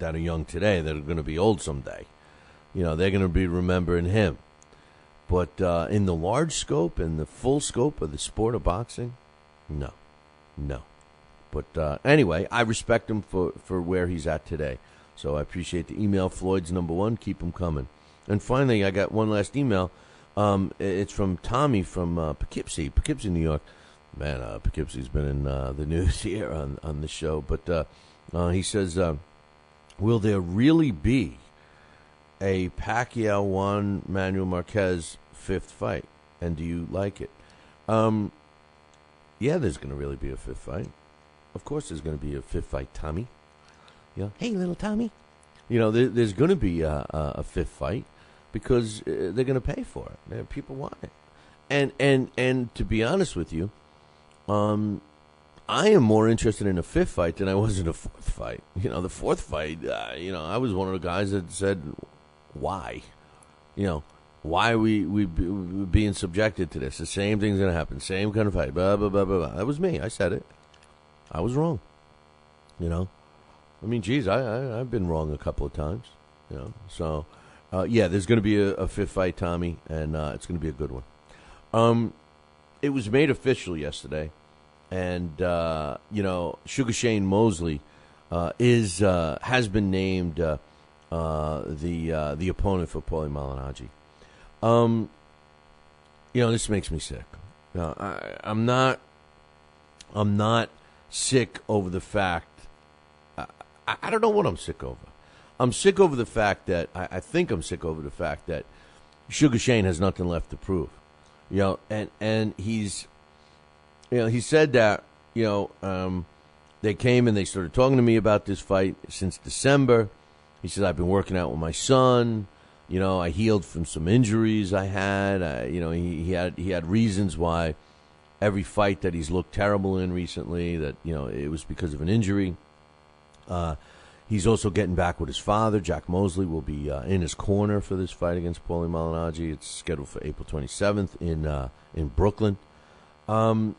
that are young today that are going to be old someday. They're going to be remembering him. But in the large scope, in the full scope of the sport of boxing, no. But anyway, I respect him for where he's at today. So I appreciate the email. Floyd's number one. Keep them coming. And finally, I got one last email. It's from Tommy from Poughkeepsie, New York. Man, Poughkeepsie's been in the news here on the show. But he says, will there really be a Pacquiao-Juan Manuel Marquez 5th fight? And do you like it? Yeah, there's going to really be a 5th fight. Of course there's going to be a 5th fight, Tommy. Hey, little Tommy. There's going to be a 5th fight because they're going to pay for it. People want it. And to be honest with you, I am more interested in a 5th fight than I was in a 4th fight. The 4th fight, I was one of the guys that said, why? Why are we being subjected to this? The same thing's going to happen. Same kind of fight. Blah, blah, blah, blah, blah. That was me. I said it. I was wrong. I mean, geez, I've been wrong a couple of times. So, yeah, there's going to be a 5th fight, Tommy, and it's going to be a good one. It was made official yesterday, and, Sugar Shane Mosley has been named the opponent for Paulie Malignaggi. This makes me sick. I'm not sick over the fact. I don't know what I'm sick over. I'm sick over the fact that I think I'm sick over the fact that Sugar Shane has nothing left to prove. And he's he said that they came and they started talking to me about this fight since December. He said, I've been working out with my son. You know, I healed from some injuries I had. He had reasons why every fight that he's looked terrible in recently, that, it was because of an injury. He's also getting back with his father. Jack Mosley will be in his corner for this fight against Paulie Malignaggi. It's scheduled for April 27th in Brooklyn. I'm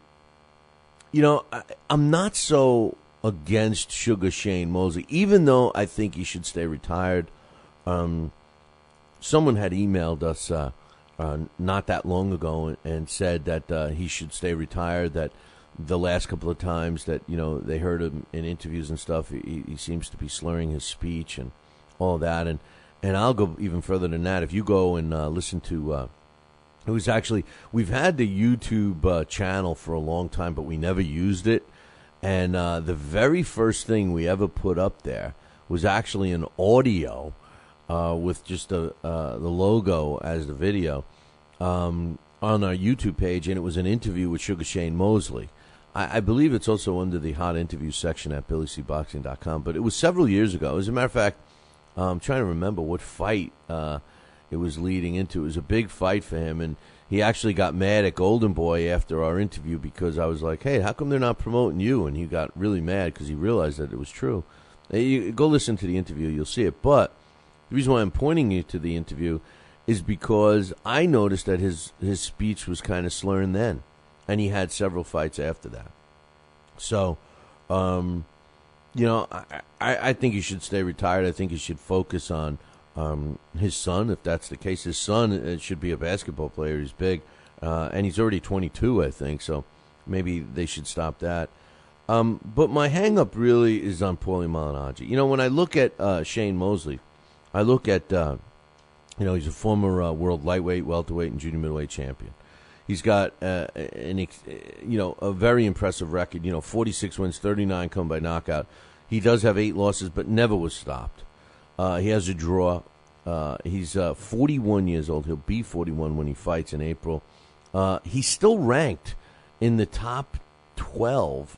not so against Sugar Shane Mosley, even though I think he should stay retired. Someone had emailed us not that long ago and said that he should stay retired, that the last couple of times that, they heard him in interviews and stuff, he seems to be slurring his speech and all that. And I'll go even further than that. If you go and listen to it was actually, we've had the YouTube channel for a long time, but we never used it. And the very first thing we ever put up there was actually an audio with just the logo as the video on our YouTube page, and it was an interview with Sugar Shane Mosley. I believe it's also under the hot interview section at BillyCBoxing.com, but it was several years ago. As a matter of fact, I'm trying to remember what fight it was leading into. It was a big fight for him, and he actually got mad at Golden Boy after our interview because I was like, hey, how come they're not promoting you? And he got really mad because he realized that it was true. You go listen to the interview, you'll see it. But the reason why I'm pointing you to the interview is because I noticed that his speech was kind of slurring then, and he had several fights after that. So, I think he should stay retired. I think he should focus on his son, if that's the case. His son should be a basketball player. He's big, and he's already 22, I think, so maybe they should stop that. But my hang-up really is on Paulie Malignaggi. When I look at Shane Mosley, I look at, he's a former world lightweight, welterweight, and junior middleweight champion. He's got a very impressive record. 46 wins, 39 come by knockout. He does have 8 losses, but never was stopped. He has a draw. He's 41 years old. He'll be 41 when he fights in April. He's still ranked in the top 12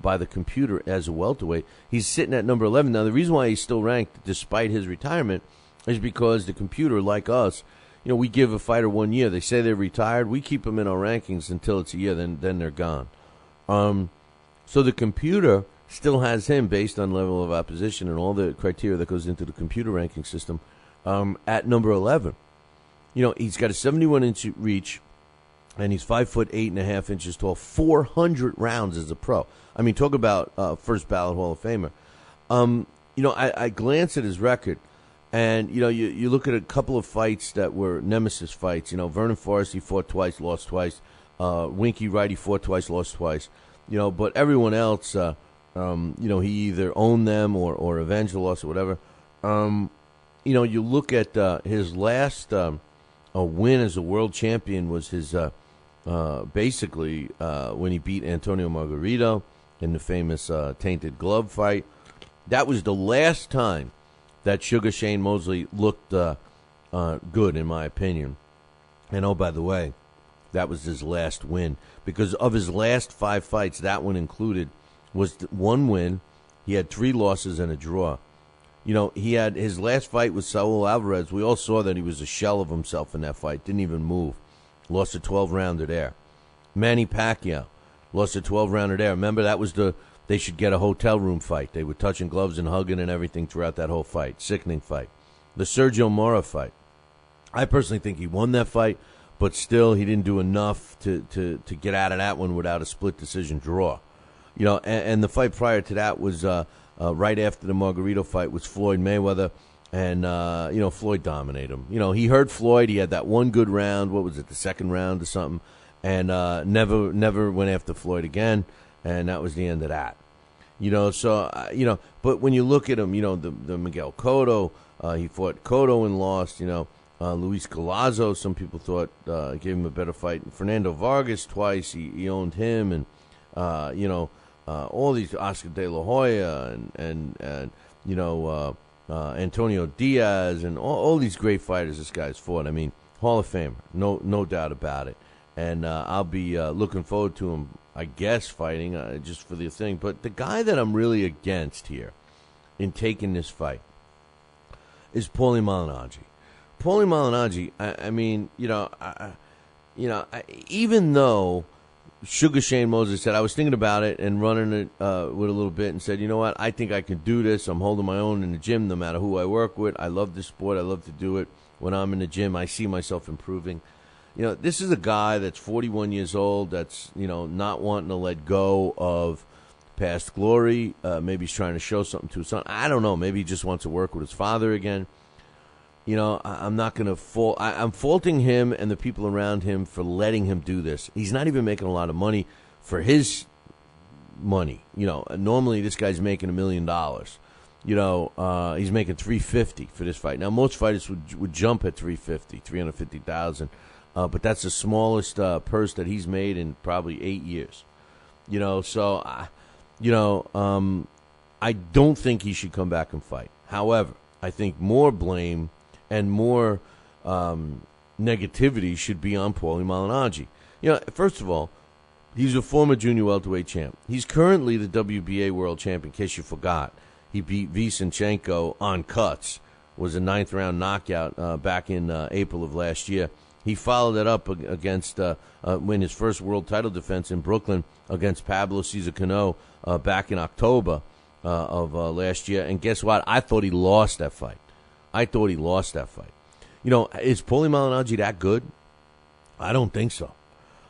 by the computer as a welterweight. He's sitting at number 11. Now, the reason why he's still ranked despite his retirement is because the computer, like us, we give a fighter 1 year. They say they're retired. We keep them in our rankings until it's a year. Then they're gone. So the computer still has him based on level of opposition and all the criteria that goes into the computer ranking system at number 11. He's got a 71-inch reach, and he's 5'8.5" tall, 400 rounds as a pro. I mean, talk about first ballot Hall of Famer. I glance at his record, and you look at a couple of fights that were nemesis fights. Vernon Forrest, he fought twice, lost twice. Winky Wright, he fought twice, lost twice. But everyone else, he either owned them or avenged the loss or whatever. You look at his last win as a world champion was his basically when he beat Antonio Margarito in the famous Tainted Glove fight. That was the last time that Sugar Shane Mosley looked good, in my opinion. And oh, by the way, that was his last win, because of his last 5 fights, that one included, was 1 win. He had 3 losses and a draw. He had his last fight with Saul Alvarez. We all saw that he was a shell of himself in that fight. Didn't even move. Lost a 12-rounder there. Manny Pacquiao lost a 12-rounder there. Remember, that was they should get a hotel room fight. They were touching gloves and hugging and everything throughout that whole fight. Sickening fight. The Sergio Mora fight. I personally think he won that fight, but still he didn't do enough to get out of that one without a split decision draw. And the fight prior to that was right after the Margarito fight was Floyd Mayweather, and Floyd dominated him. He hurt Floyd. He had that one good round. What was it, the second round or something? And never went after Floyd again, and that was the end of that. But when you look at him, the Miguel Cotto, he fought Cotto and lost. Luis Galazzo, some people thought gave him a better fight. Fernando Vargas twice, he owned him, and all these, Oscar De La Hoya and Antonio Diaz and all these great fighters this guy's fought. I mean, Hall of Famer, no doubt about it. and I'll be looking forward to him, I guess, fighting just for the thing. But the guy that I'm really against here in taking this fight is Paulie Malignaggi. Paulie Malignaggi, I mean, even though Sugar Shane Mosley said, I was thinking about it and running it with a little bit and said, you know what, I think I can do this. I'm holding my own in the gym no matter who I work with. I love this sport. I love to do it. When I'm in the gym, I see myself improving. This is a guy that's 41 years old that's, not wanting to let go of past glory. Maybe he's trying to show something to his son. I don't know. Maybe he just wants to work with his father again. I'm not going to fault. I'm faulting him and the people around him for letting him do this. He's not even making a lot of money for his money. Normally this guy's making $1 million. He's making $350 for this fight. Now most fighters would jump at $350,000, but that's the smallest purse that he's made in probably 8 years. I don't think he should come back and fight. However, I think more blame and more negativity should be on Paulie Malignaggi. First of all, he's a former junior welterweight champ. He's currently the WBA world champion, in case you forgot. He beat Vysenchenko on cuts, was a 9th-round knockout back in April of last year. He followed it up against win his first world title defense in Brooklyn against Pablo Cesar Cano back in October of last year. And guess what? I thought he lost that fight. Is Paulie Malignaggi that good? I don't think so.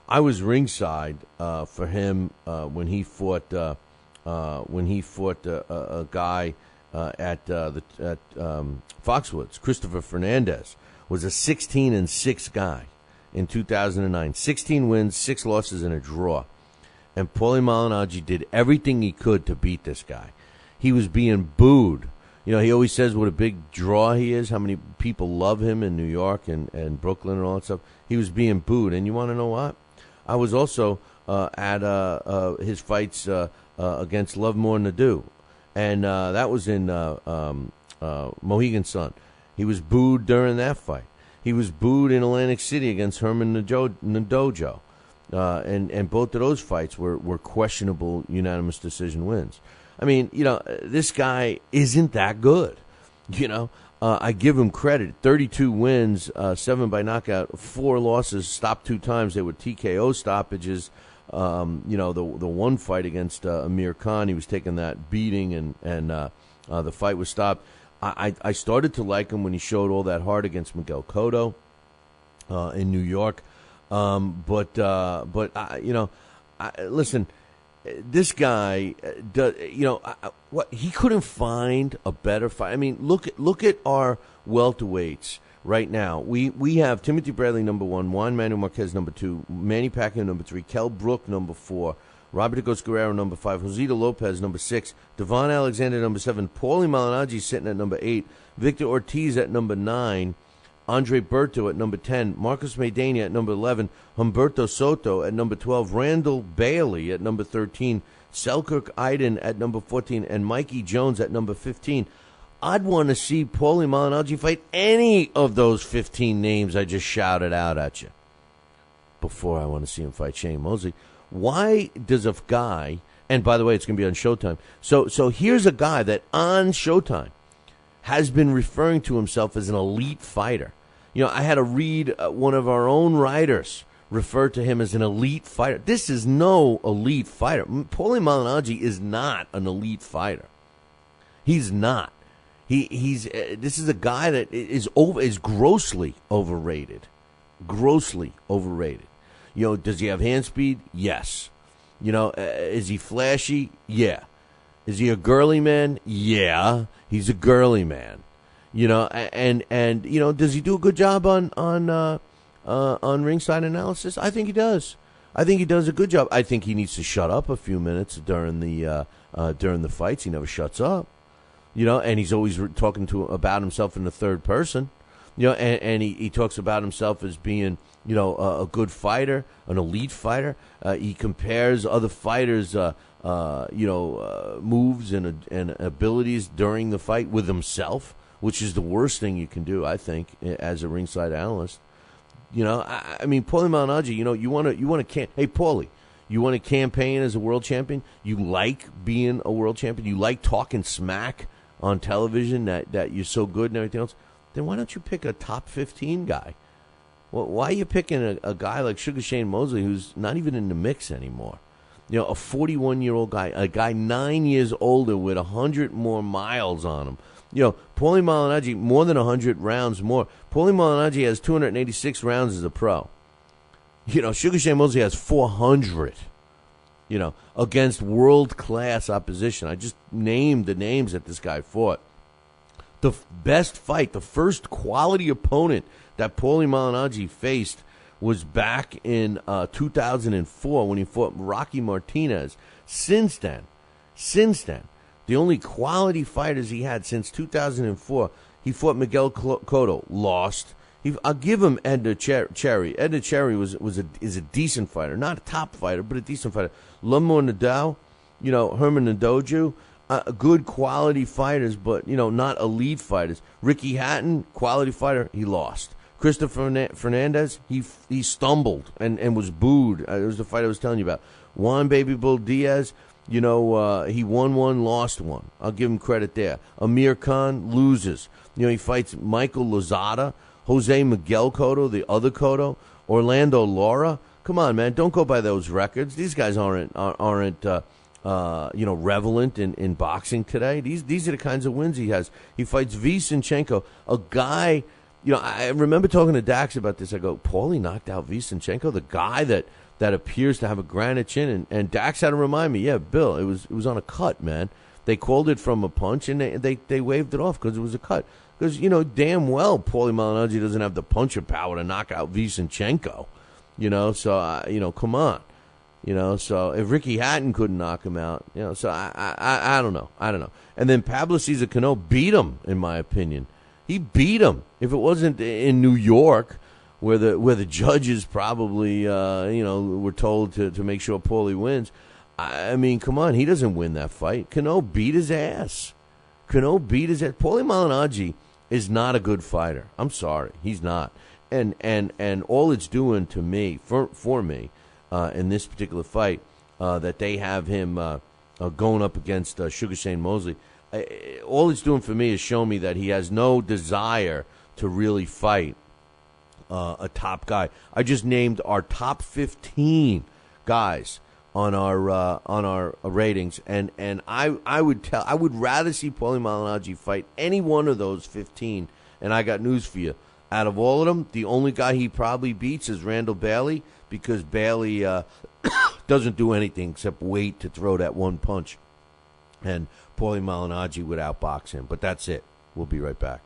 I was ringside for him when he fought a guy at Foxwoods. Christopher Fernandez was a 16-6 guy in 2009. 16 wins, 6 losses, and a draw. And Paulie Malignaggi did everything he could to beat this guy. He was being booed. He always says what a big draw he is, how many people love him in New York and Brooklyn and all that stuff. He was being booed. And you want to know what? I was also at his fights against Lovemore Nadeau. And that was in Mohegan Sun. He was booed during that fight. He was booed in Atlantic City against Herman Ndojo. And both of those fights were questionable unanimous decision wins. I mean, this guy isn't that good. I give him credit. 32 wins, 7 by knockout, 4 losses, stopped 2 times. They were TKO stoppages. The one fight against Amir Khan, he was taking that beating, and the fight was stopped. I started to like him when he showed all that heart against Miguel Cotto in New York. Listen. This guy, what he couldn't find a better fight. I mean, look at our welterweights right now. We have Timothy Bradley number 1, Juan Manuel Marquez number 2, Manny Pacquiao number 3, Kell Brook number 4, Robert Agos Guerrero number 5, Josito Lopez number 6, Devon Alexander number 7, Paulie Malignaggi sitting at number 8, Victor Ortiz at number 9. Andre Berto at number 10, Marcos Maidana at number 11, Humberto Soto at number 12, Randall Bailey at number 13, Selkirk Iden at number 14, and Mikey Jones at number 15. I'd want to see Paulie Malignaggi fight any of those 15 names I just shouted out at you before I want to see him fight Shane Mosley. Why does a guy, and by the way, it's going to be on Showtime, so here's a guy that on Showtime has been referring to himself as an elite fighter. I had to read one of our own writers refer to him as an elite fighter. This is no elite fighter. Paulie Malignaggi is not an elite fighter. He's not. This is a guy that is grossly overrated. Grossly overrated. Does he have hand speed? Yes. Is he flashy? Yeah. Is he a girly man? Yeah. He's a girly man. And does he do a good job on ringside analysis? I think he does. I think he does a good job. I think he needs to shut up a few minutes during the fights. He never shuts up, and he's always talking about himself in the third person, and he talks about himself as being, a good fighter, an elite fighter. He compares other fighters, moves and abilities during the fight with himself, which is the worst thing you can do, I think, as a ringside analyst. You know, I mean, Paulie Malignaggi, you know, you want to, hey, Paulie, you want to campaign as a world champion? You like being a world champion? You like talking smack on television that you're so good and everything else? Then why don't you pick a top 15 guy? Well, why are you picking a guy like Sugar Shane Mosley who's not even in the mix anymore? You know, a 41-year-old guy, a guy 9 years older with 100 more miles on him. You know, Paulie Malignaggi, more than 100 rounds more. Paulie Malignaggi has 286 rounds as a pro. You know, Sugar Shane Mosley has 400, you know, against world-class opposition. I just named the names that this guy fought. The best fight, the first quality opponent that Paulie Malignaggi faced was back in 2004 when he fought Rocky Martinez. Since then, the only quality fighters he had since 2004, he fought Miguel Cotto, lost. I'll give him Edna Cherry. Edna Cherry is a decent fighter, not a top fighter, but a decent fighter. Lamor Nadal, you know, Herman Ndoju, good quality fighters, but, you know, not elite fighters. Ricky Hatton, quality fighter, he lost. Christopher Fernandez, he stumbled and was booed. It was the fight I was telling you about. Juan Baby Bull Diaz, you know, he won one, lost one. I'll give him credit there. Amir Khan loses. You know, he fights Michael Lozada, Jose Miguel Cotto, the other Cotto, Orlando Lara. Come on, man, don't go by those records. These guys aren't you know, relevant in boxing today. These are the kinds of wins he has. He fights Vysenchenko, a guy. You know, I remember talking to Dax about this. I go, Paulie knocked out Vysenchenko, the guy that appears to have a granite chin. And Dax had to remind me, yeah, Bill, it was on a cut, man. They called it from a punch, and they waved it off because it was a cut. Because, you know, damn well Paulie Malignaggi doesn't have the puncher power to knock out Vysenchenko. You know, so, you know, come on. You know, so if Ricky Hatton couldn't knock him out, you know, so I don't know. And then Pablo Cesar Cano beat him, in my opinion. He beat him. If it wasn't in New York, where the judges probably, you know, were told to make sure Paulie wins. I mean, come on, he doesn't win that fight. Cano beat his ass. Paulie Malignaggi is not a good fighter. I'm sorry, he's not. And all it's doing to me, for me, in this particular fight, that they have him going up against Sugar Shane Mosley. All it's doing for me is show me that he has no desire to really fight a top guy. I just named our top 15 guys on our ratings, and I would rather see Paulie Malignaggi fight any one of those 15. And I got news for you: out of all of them, the only guy he probably beats is Randall Bailey, because Bailey doesn't do anything except wait to throw that one punch. And Paulie Malignaggi would outbox him. But that's it. We'll be right back.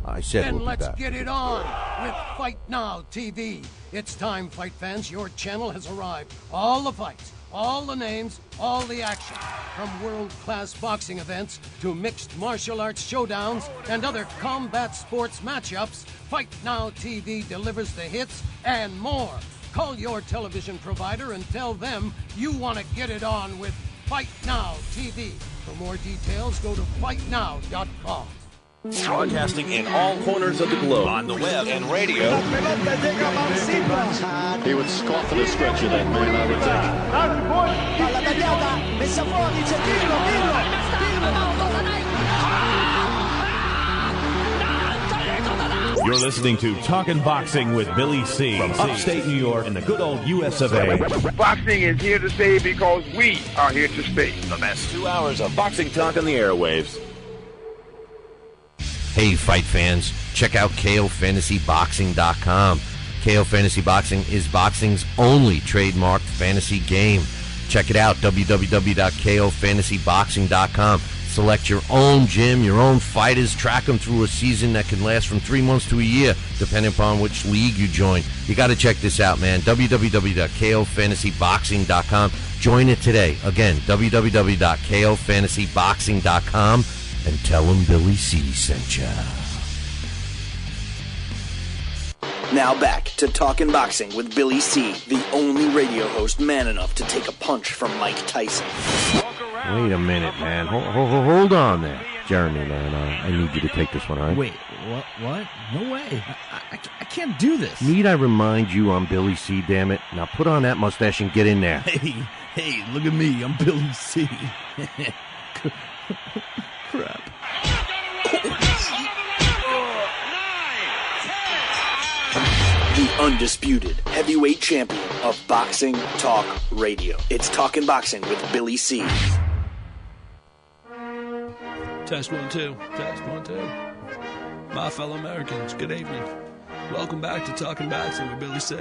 I said then we'll let's be back. get it on with Fight Now TV. It's time, fight fans. Your channel has arrived. All the fights, all the names, all the action. From world-class boxing events to mixed martial arts showdowns and other combat sports matchups, Fight Now TV delivers the hits and more. Call your television provider and tell them you want to get it on with Fight Now TV. For more details, go to fightnow.com. Broadcasting in all corners of the globe, on the web and radio. He would scoff at a stretcher, that man, I would think. You're listening to Talkin' Boxing with Billy C. From upstate New York and the good old U.S. of A. Boxing is here to stay because we are here to stay. The best 2 hours of boxing talk on the airwaves. Hey, fight fans, check out KOFantasyBoxing.com. KO Fantasy Boxing is boxing's only trademarked fantasy game. Check it out, www.KOFantasyBoxing.com. Select your own gym, your own fighters, track them through a season that can last from 3 months to a year, depending upon which league you join. You got to check this out, man. www.KOFantasyBoxing.com. Join it today. Again, www.KOFantasyBoxing.com. And tell him Billy C sent ya. Now back to Talkin' Boxing with Billy C, the only radio host man enough to take a punch from Mike Tyson. Wait a minute, man. Hold on there. Jeremy, man, I need you to take this one, all right? Wait, what? No way. I can't do this. Need I remind you I'm Billy C, damn it? Now put on that mustache and get in there. Hey, look at me. I'm Billy C. Crap. The undisputed heavyweight champion of Boxing Talk Radio. It's Talking Boxing with Billy C. Test 1 2. Test 1 2. My fellow Americans, good evening. Welcome back to Talking Boxing with Billy C.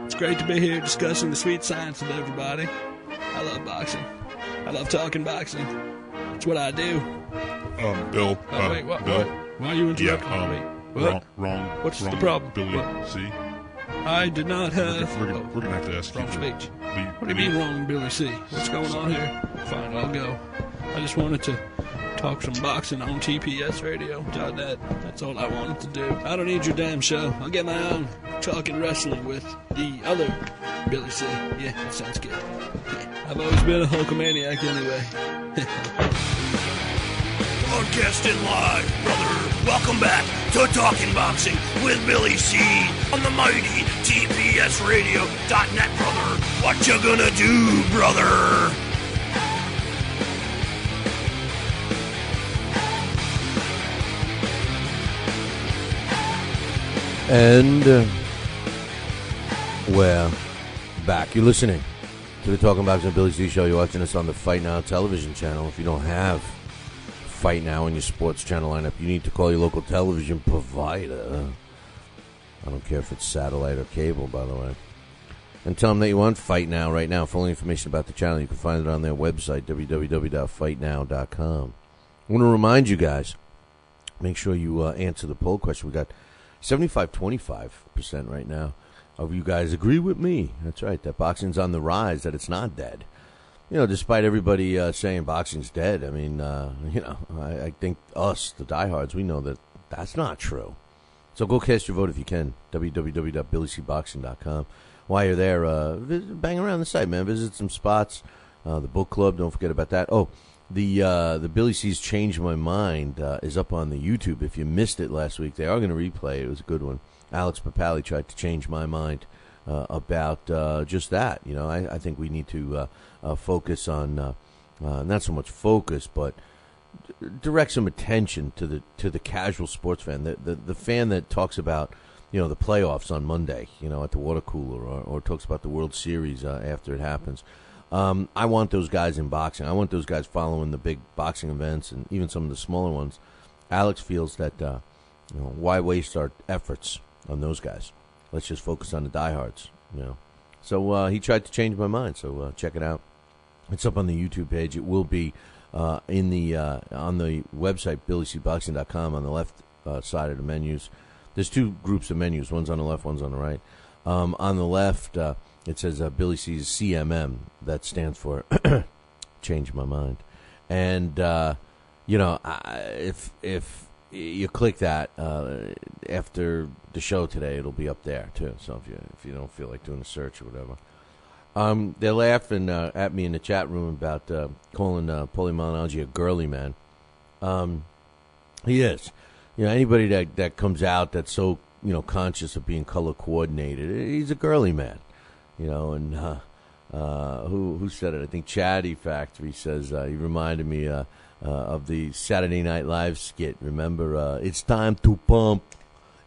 It's great to be here discussing the sweet science with everybody. I love boxing. I love talking boxing. It's what I do. Bill. Wait, what? Bill. Why are you interrupting me? What? Wrong. What's the problem? Billy What? C. I did not have... We're gonna have to ask you wrong to speech. leave. What do you mean wrong, Billy C? What's going on here? Fine, I'll go. I just wanted to talk some boxing on TPSradio.net. That's all I wanted to do. I don't need your damn show. I'll get my own talking wrestling with the other Billy C. Yeah, that sounds good. I've always been a Hulkamaniac anyway. Broadcasting live, brother. Welcome back to Talking Boxing with Billy C. on the mighty TPSradio.net, brother. What you gonna do, brother? And we're back. You're listening to the Talking Boxing with Billy C show. You're watching us on the Fight Now television channel. If you don't have Fight Now in your sports channel lineup, you need to call your local television provider. I don't care if it's satellite or cable, by the way. And tell them that you want Fight Now right now. For all information about the channel, you can find it on their website, www.fightnow.com. I want to remind you guys, make sure you answer the poll question. We got 75-25% right now of you guys agree with me. That's right, that boxing's on the rise, that it's not dead. You know, despite everybody saying boxing's dead, I mean, I think us, the diehards, we know that that's not true. So go cast your vote if you can, www.billycboxing.com. While you're there, bang around the site, man. Visit some spots. The book club, don't forget about that. Oh, the Billy C's Change My Mind is up on the YouTube. If you missed it last week, they are going to replay it. It was a good one. Alex Papali tried to change my mind about just that. You know, I think we need to focus on not so much focus, but direct some attention to the casual sports fan, the fan that talks about, you know, the playoffs on Monday, you know, at the water cooler, or talks about the World Series after it happens. I want those guys in boxing. I want those guys following the big boxing events and even some of the smaller ones. Alex feels that, why waste our efforts on those guys? Let's just focus on the diehards, you know. So he tried to change my mind, so check it out. It's up on the YouTube page. It will be on the website, BillyCBoxing.com, on the left side of the menus. There's two groups of menus. One's on the left, one's on the right. On the left, it says Billy C's CMM. That stands for Change My Mind. And, if you click that after the show today, it'll be up there, too. So if you don't feel like doing a search or whatever. They're laughing at me in the chat room about calling Paulie Malignaggi a girly man. He is. You know, anybody that comes out that's so, conscious of being color coordinated, he's a girly man. You know, and who said it? I think Chatty Factory says, he reminded me of the Saturday Night Live skit. Remember, it's time to pump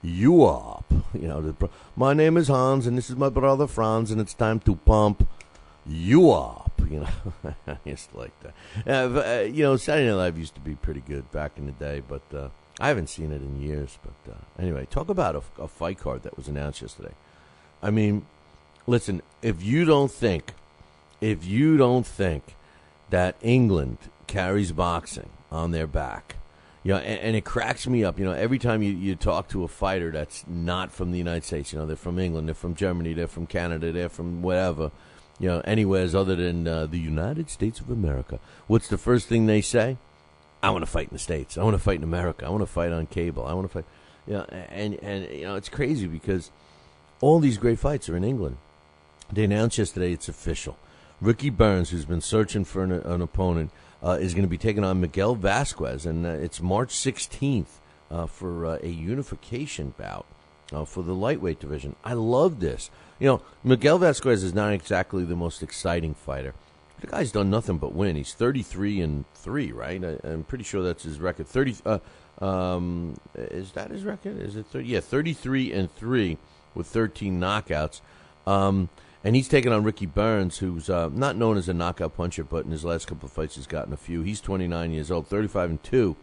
you up. You know, my name is Hans, and this is my brother Franz, and it's time to pump you up. You know, I used to like that. Saturday Night Live used to be pretty good back in the day, but I haven't seen it in years. But anyway, talk about a fight card that was announced yesterday. I mean, listen, if you don't think that England carries boxing on their back, and it cracks me up, every time you talk to a fighter that's not from the United States, they're from England, they're from Germany, they're from Canada, they're from wherever, anywheres other than the United States of America. What's the first thing they say? I want to fight in the States. I want to fight in America. I want to fight on cable. I want to fight, and it's crazy because all these great fights are in England. They announced yesterday it's official. Ricky Burns, who's been searching for an opponent, is going to be taking on Miguel Vasquez, and it's March 16th for a unification bout for the lightweight division. I love this. Miguel Vasquez is not exactly the most exciting fighter. The guy's done nothing but win. He's 33-3, right? I'm pretty sure that's his record. Is that his record? Is it 30? Yeah, 33-3 with 13 knockouts. And he's taken on Ricky Burns, who's not known as a knockout puncher, but in his last couple of fights he's gotten a few. He's 29 years old, 35-2.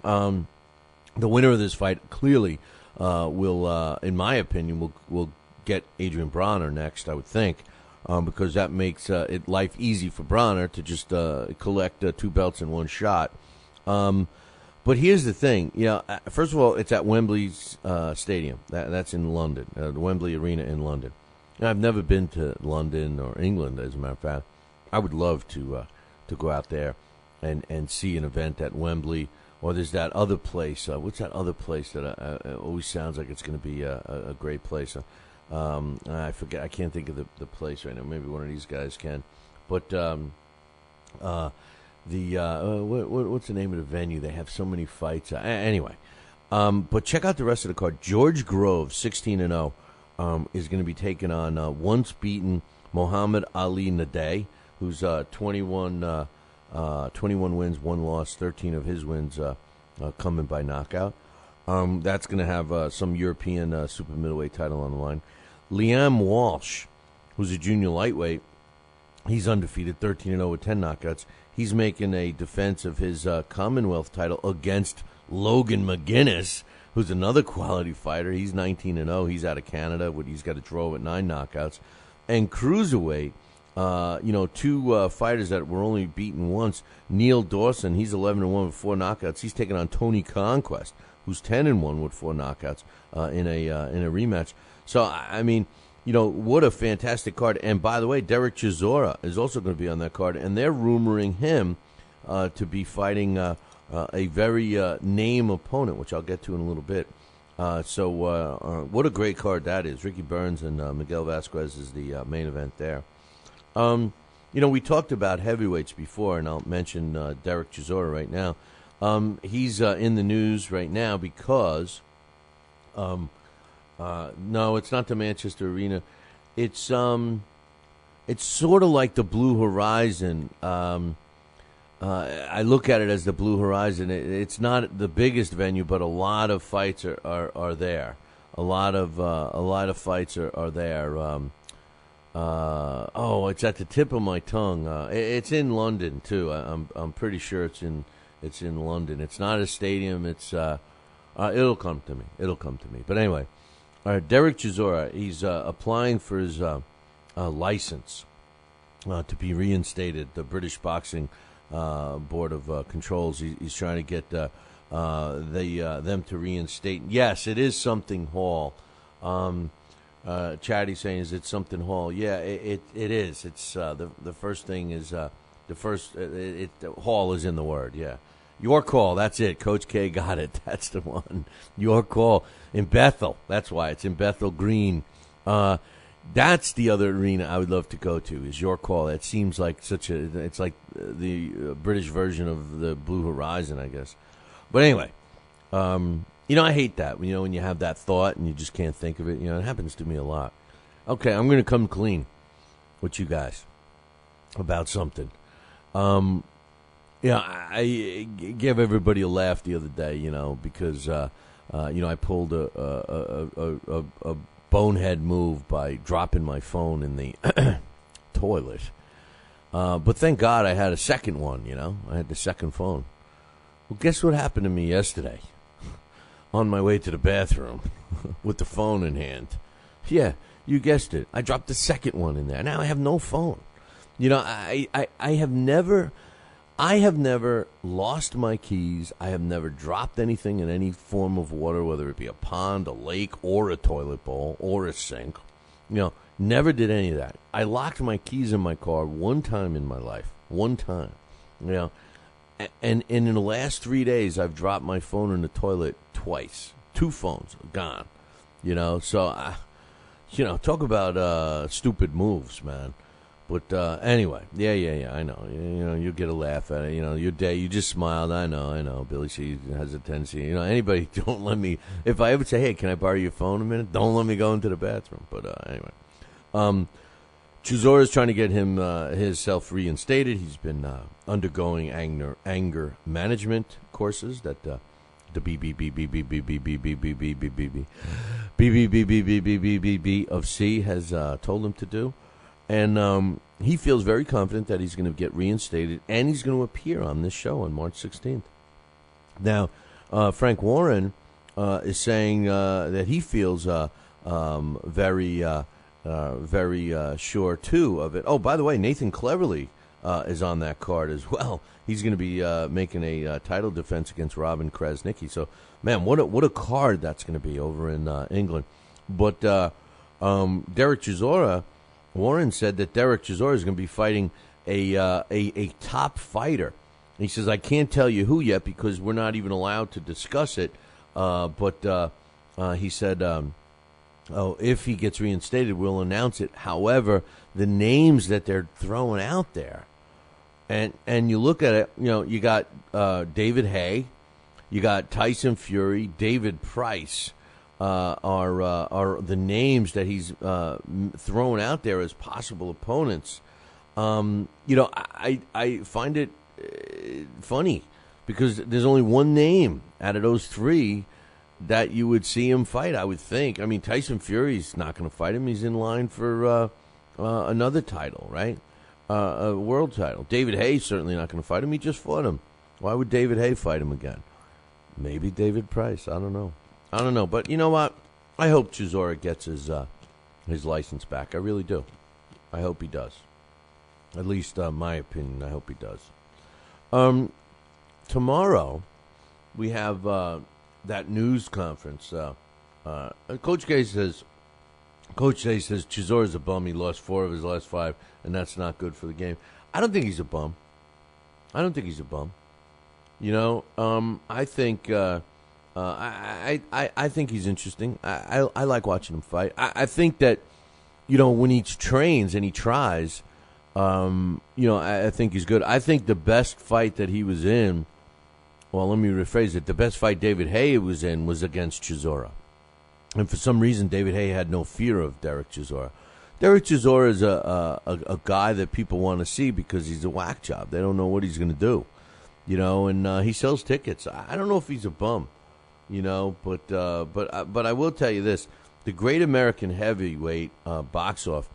The winner of this fight clearly will, in my opinion, will get Adrian Bronner next, I would think. Because that makes it life easy for Bronner to just collect 2 belts in one shot. But here's the thing. First of all, it's at Wembley Stadium. That's in London, the Wembley Arena in London. I've never been to London or England, as a matter of fact. I would love to go out there and see an event at Wembley. Or there's that other place. What's that other place that always sounds like it's going to be a great place? I forget. I can't think of the place right now. Maybe one of these guys can. But what's the name of the venue? They have so many fights. Anyway, but check out the rest of the card. George Grove, 16-0, is going to be taking on once beaten Muhammad Ali Nadei, who's 21 wins, 1 loss, 13 of his wins coming by knockout. That's going to have some European super middleweight title on the line. Liam Walsh, who's a junior lightweight, he's undefeated, 13-0 with 10 knockouts. He's making a defense of his Commonwealth title against Logan McGuinness, who's another quality fighter. He's 19-0. He's out of Canada. He's got a draw with 9 knockouts. And cruiserweight, 2 fighters that were only beaten once. Neil Dawson, he's 11-1 with 4 knockouts. He's taking on Tony Conquest, who's 10-1 with 4 knockouts in a rematch. So, I mean, what a fantastic card. And by the way, Derek Chisora is also going to be on that card, and they're rumoring him to be fighting a very name opponent, which I'll get to in a little bit. So what a great card that is. Ricky Burns and Miguel Vasquez is the main event there. We talked about heavyweights before, and I'll mention Derek Chisora right now. He's in the news right now because, no, it's not the Manchester Arena. It's sort of like the Blue Horizon. I look at it as the Blue Horizon. It's not the biggest venue, but a lot of fights are there. A lot of fights are there. It's at the tip of my tongue. It's in London too. I'm pretty sure it's in London. It's not a stadium. It's it'll come to me. But anyway, Derek Chisora, he's applying for his license to be reinstated. The British Boxing Board of Controls. He's trying to get them to reinstate. Yes, it is something Hall. Chatty saying, is it something Hall? Yeah, it is. It's the first thing is Hall is in the word. Yeah, your call. That's it. Coach K got it. That's the one. Your call in Bethel. That's why it's in Bethel Green. That's the other arena I would love to go to. Is Your Call. It seems like it's like the British version of the Blue Horizon, I guess. But anyway, I hate that. When you have that thought and you just can't think of it. It happens to me a lot. Okay, I'm going to come clean with you guys about something. I gave everybody a laugh the other day, because I pulled a bonehead move by dropping my phone in the toilet. But thank God I had a second one, I had the second phone. Well, guess what happened to me yesterday? On my way to the bathroom with the phone in hand. Yeah, you guessed it. I dropped the second one in there. Now I have no phone. I have never lost my keys. I have never dropped anything in any form of water, whether it be a pond, a lake, or a toilet bowl, or a sink. Never did any of that. I locked my keys in my car one time in my life. One time. And in the last 3 days, I've dropped my phone in the toilet twice. 2 phones gone. So, talk about stupid moves, man. But anyway, yeah. I know. You get a laugh at it. Your day, you just smiled. I know. Billy C has a tendency. Anybody, don't let me. If I ever say, hey, can I borrow your phone a minute? Don't let me go into the bathroom. But anyway, Chisora is trying to get himself reinstated. He's been undergoing anger management courses that the BBB of C has told him to do. And he feels very confident that he's going to get reinstated, and he's going to appear on this show on March 16th. Now, Frank Warren is saying that he feels very sure, too, of it. Oh, by the way, Nathan Cleverly is on that card as well. He's going to be making a title defense against Robin Krasnicki. So, man, what a card that's going to be over in England. But Derek Chisora, Warren said that Derek Chisora is going to be fighting a top fighter. He says, I can't tell you who yet because we're not even allowed to discuss it. But he said, if he gets reinstated, we'll announce it. However, the names that they're throwing out there, and you look at it, you got David Haye, you got Tyson Fury, David Price. Are the names that he's throwing out there as possible opponents. I find it funny because there's only one name out of those three that you would see him fight, I would think. I mean, Tyson Fury's not going to fight him. He's in line for another title, right? A world title. David Haye's certainly not going to fight him. He just fought him. Why would David Haye fight him again? Maybe David Price. I don't know. But you know what? I hope Chisora gets his license back. I really do. I hope he does. At least my opinion, I hope he does. Tomorrow, we have that news conference. Coach K says Chisora's a bum. He lost 4 of his last 5, and that's not good for the game. I don't think he's a bum. I think... I think he's interesting. I like watching him fight. I think that, when he trains and he tries, I think he's good. I think the best fight that he was in, well, let me rephrase it. The best fight David Haye was in was against Chisora. And for some reason, David Haye had no fear of Derek Chisora. Derek Chisora is a guy that people want to see because he's a whack job. They don't know what he's going to do, and he sells tickets. I don't know if he's a bum. But I will tell you this: the Great American Heavyweight box-off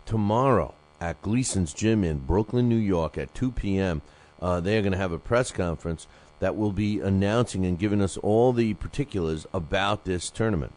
tomorrow at Gleason's Gym in Brooklyn, New York, at 2 p.m. They're going to have a press conference that will be announcing and giving us all the particulars about this tournament,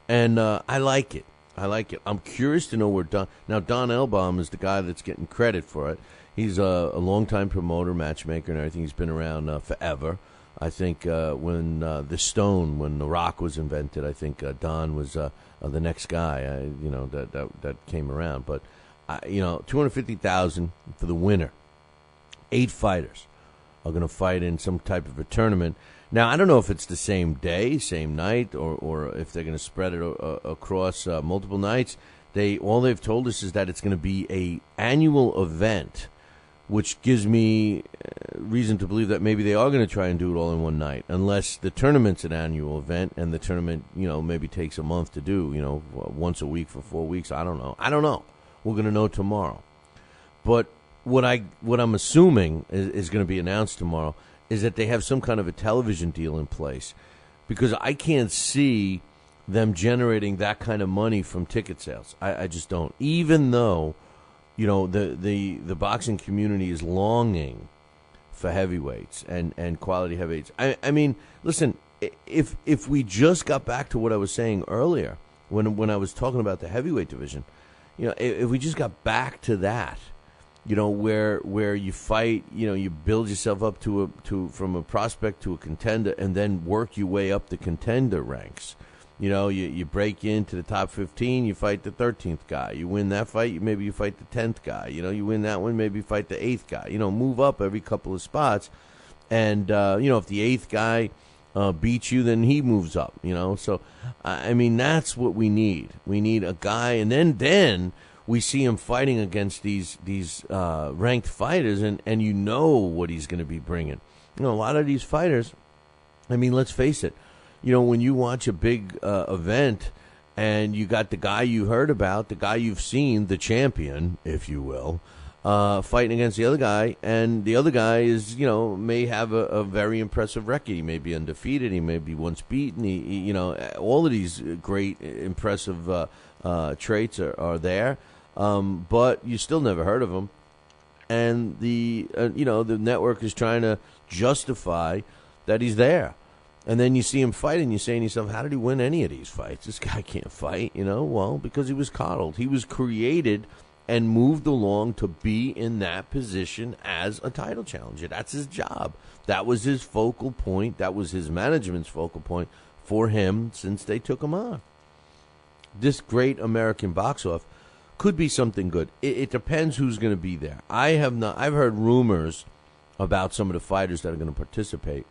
and I like it. I'm curious to know where Don Elbaum is the guy that's getting credit for it. He's a longtime promoter, matchmaker, and everything. He's been around forever. I think when The Rock was invented, I think Don was the next guy, that came around. But, $250,000 for the winner. 8 fighters are going to fight in some type of a tournament. Now, I don't know if it's the same day, same night, or if they're going to spread it across multiple nights. All they've told us is that it's going to be a annual event, which gives me reason to believe that maybe they are going to try and do it all in one night, unless the tournament's an annual event and the tournament, maybe takes a month to do, once a week for 4 weeks. I don't know. We're going to know tomorrow. But what I'm assuming is going to be announced tomorrow is that they have some kind of a television deal in place, because I can't see them generating that kind of money from ticket sales. I just don't. Even though, the boxing community is longing for heavyweights and quality heavyweights. I mean, listen, if we just got back to what I was saying earlier when I was talking about the heavyweight division, if we just got back to that, where you fight, you build yourself up from a prospect to a contender and then work your way up the contender ranks. You break into the top 15, you fight the 13th guy. You win that fight, maybe you fight the 10th guy. You win that one, maybe you fight the 8th guy. Move up every couple of spots. And, if the 8th guy beats you, then he moves up, So, I mean, that's what we need. We need a guy, and then we see him fighting against these ranked fighters, and you know what he's going to be bringing. A lot of these fighters, I mean, let's face it, when you watch a big event and you got the guy you heard about, the guy you've seen, the champion, if you will, fighting against the other guy, and the other guy is, may have a very impressive record. He may be undefeated. He may be once beaten. He all of these great, impressive traits are there, but you still never heard of him. And the network is trying to justify that he's there. And then you see him fight, and you're saying to yourself, how did he win any of these fights? This guy can't fight, Well, because he was coddled. He was created and moved along to be in that position as a title challenger. That's his job. That was his focal point. That was his management's focal point for him since they took him on. This great American box-off could be something good. It depends who's going to be there. I've heard rumors about some of the fighters that are going to participate.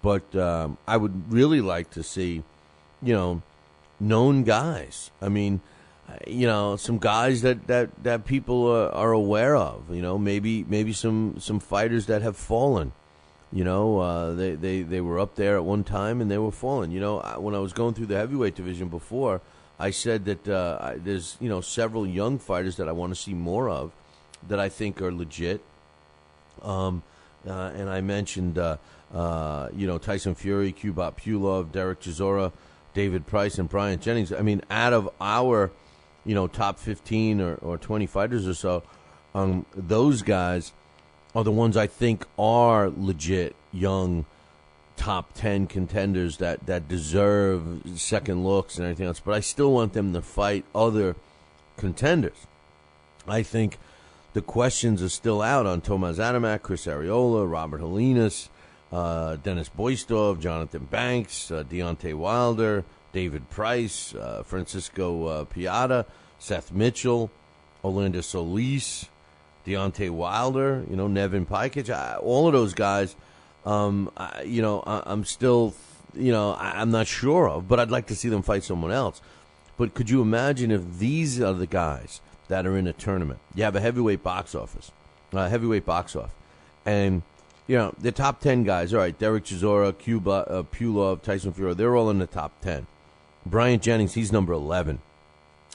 But I would really like to see, known guys. I mean, some guys that people are aware of. Maybe some fighters that have fallen. They were up there at one time and they were fallen. When I was going through the heavyweight division before, I said that there's several young fighters that I want to see more of that I think are legit. And I mentioned Tyson Fury, Kubrat Pulev, Derek Chisora, David Price, and Bryant Jennings. I mean, out of our top 15 or 20 fighters or so, those guys are the ones I think are legit young top 10 contenders that deserve second looks and everything else. But I still want them to fight other contenders. I think the questions are still out on Tomas Adamek, Chris Arreola, Robert Holinas, Dennis Boistov, Jonathan Banks, Deontay Wilder, David Price, Francisco Piata, Seth Mitchell, Orlando Solis, Deontay Wilder, Nevin Pakic, all of those guys, I'm still, I'm not sure of, but I'd like to see them fight someone else. But could you imagine if these are the guys that are in a tournament? You have a heavyweight box off, and the top 10 guys. All right, Derek Chisora, Pulev, Tyson Fury, they're all in the top 10. Bryant Jennings, he's number 11.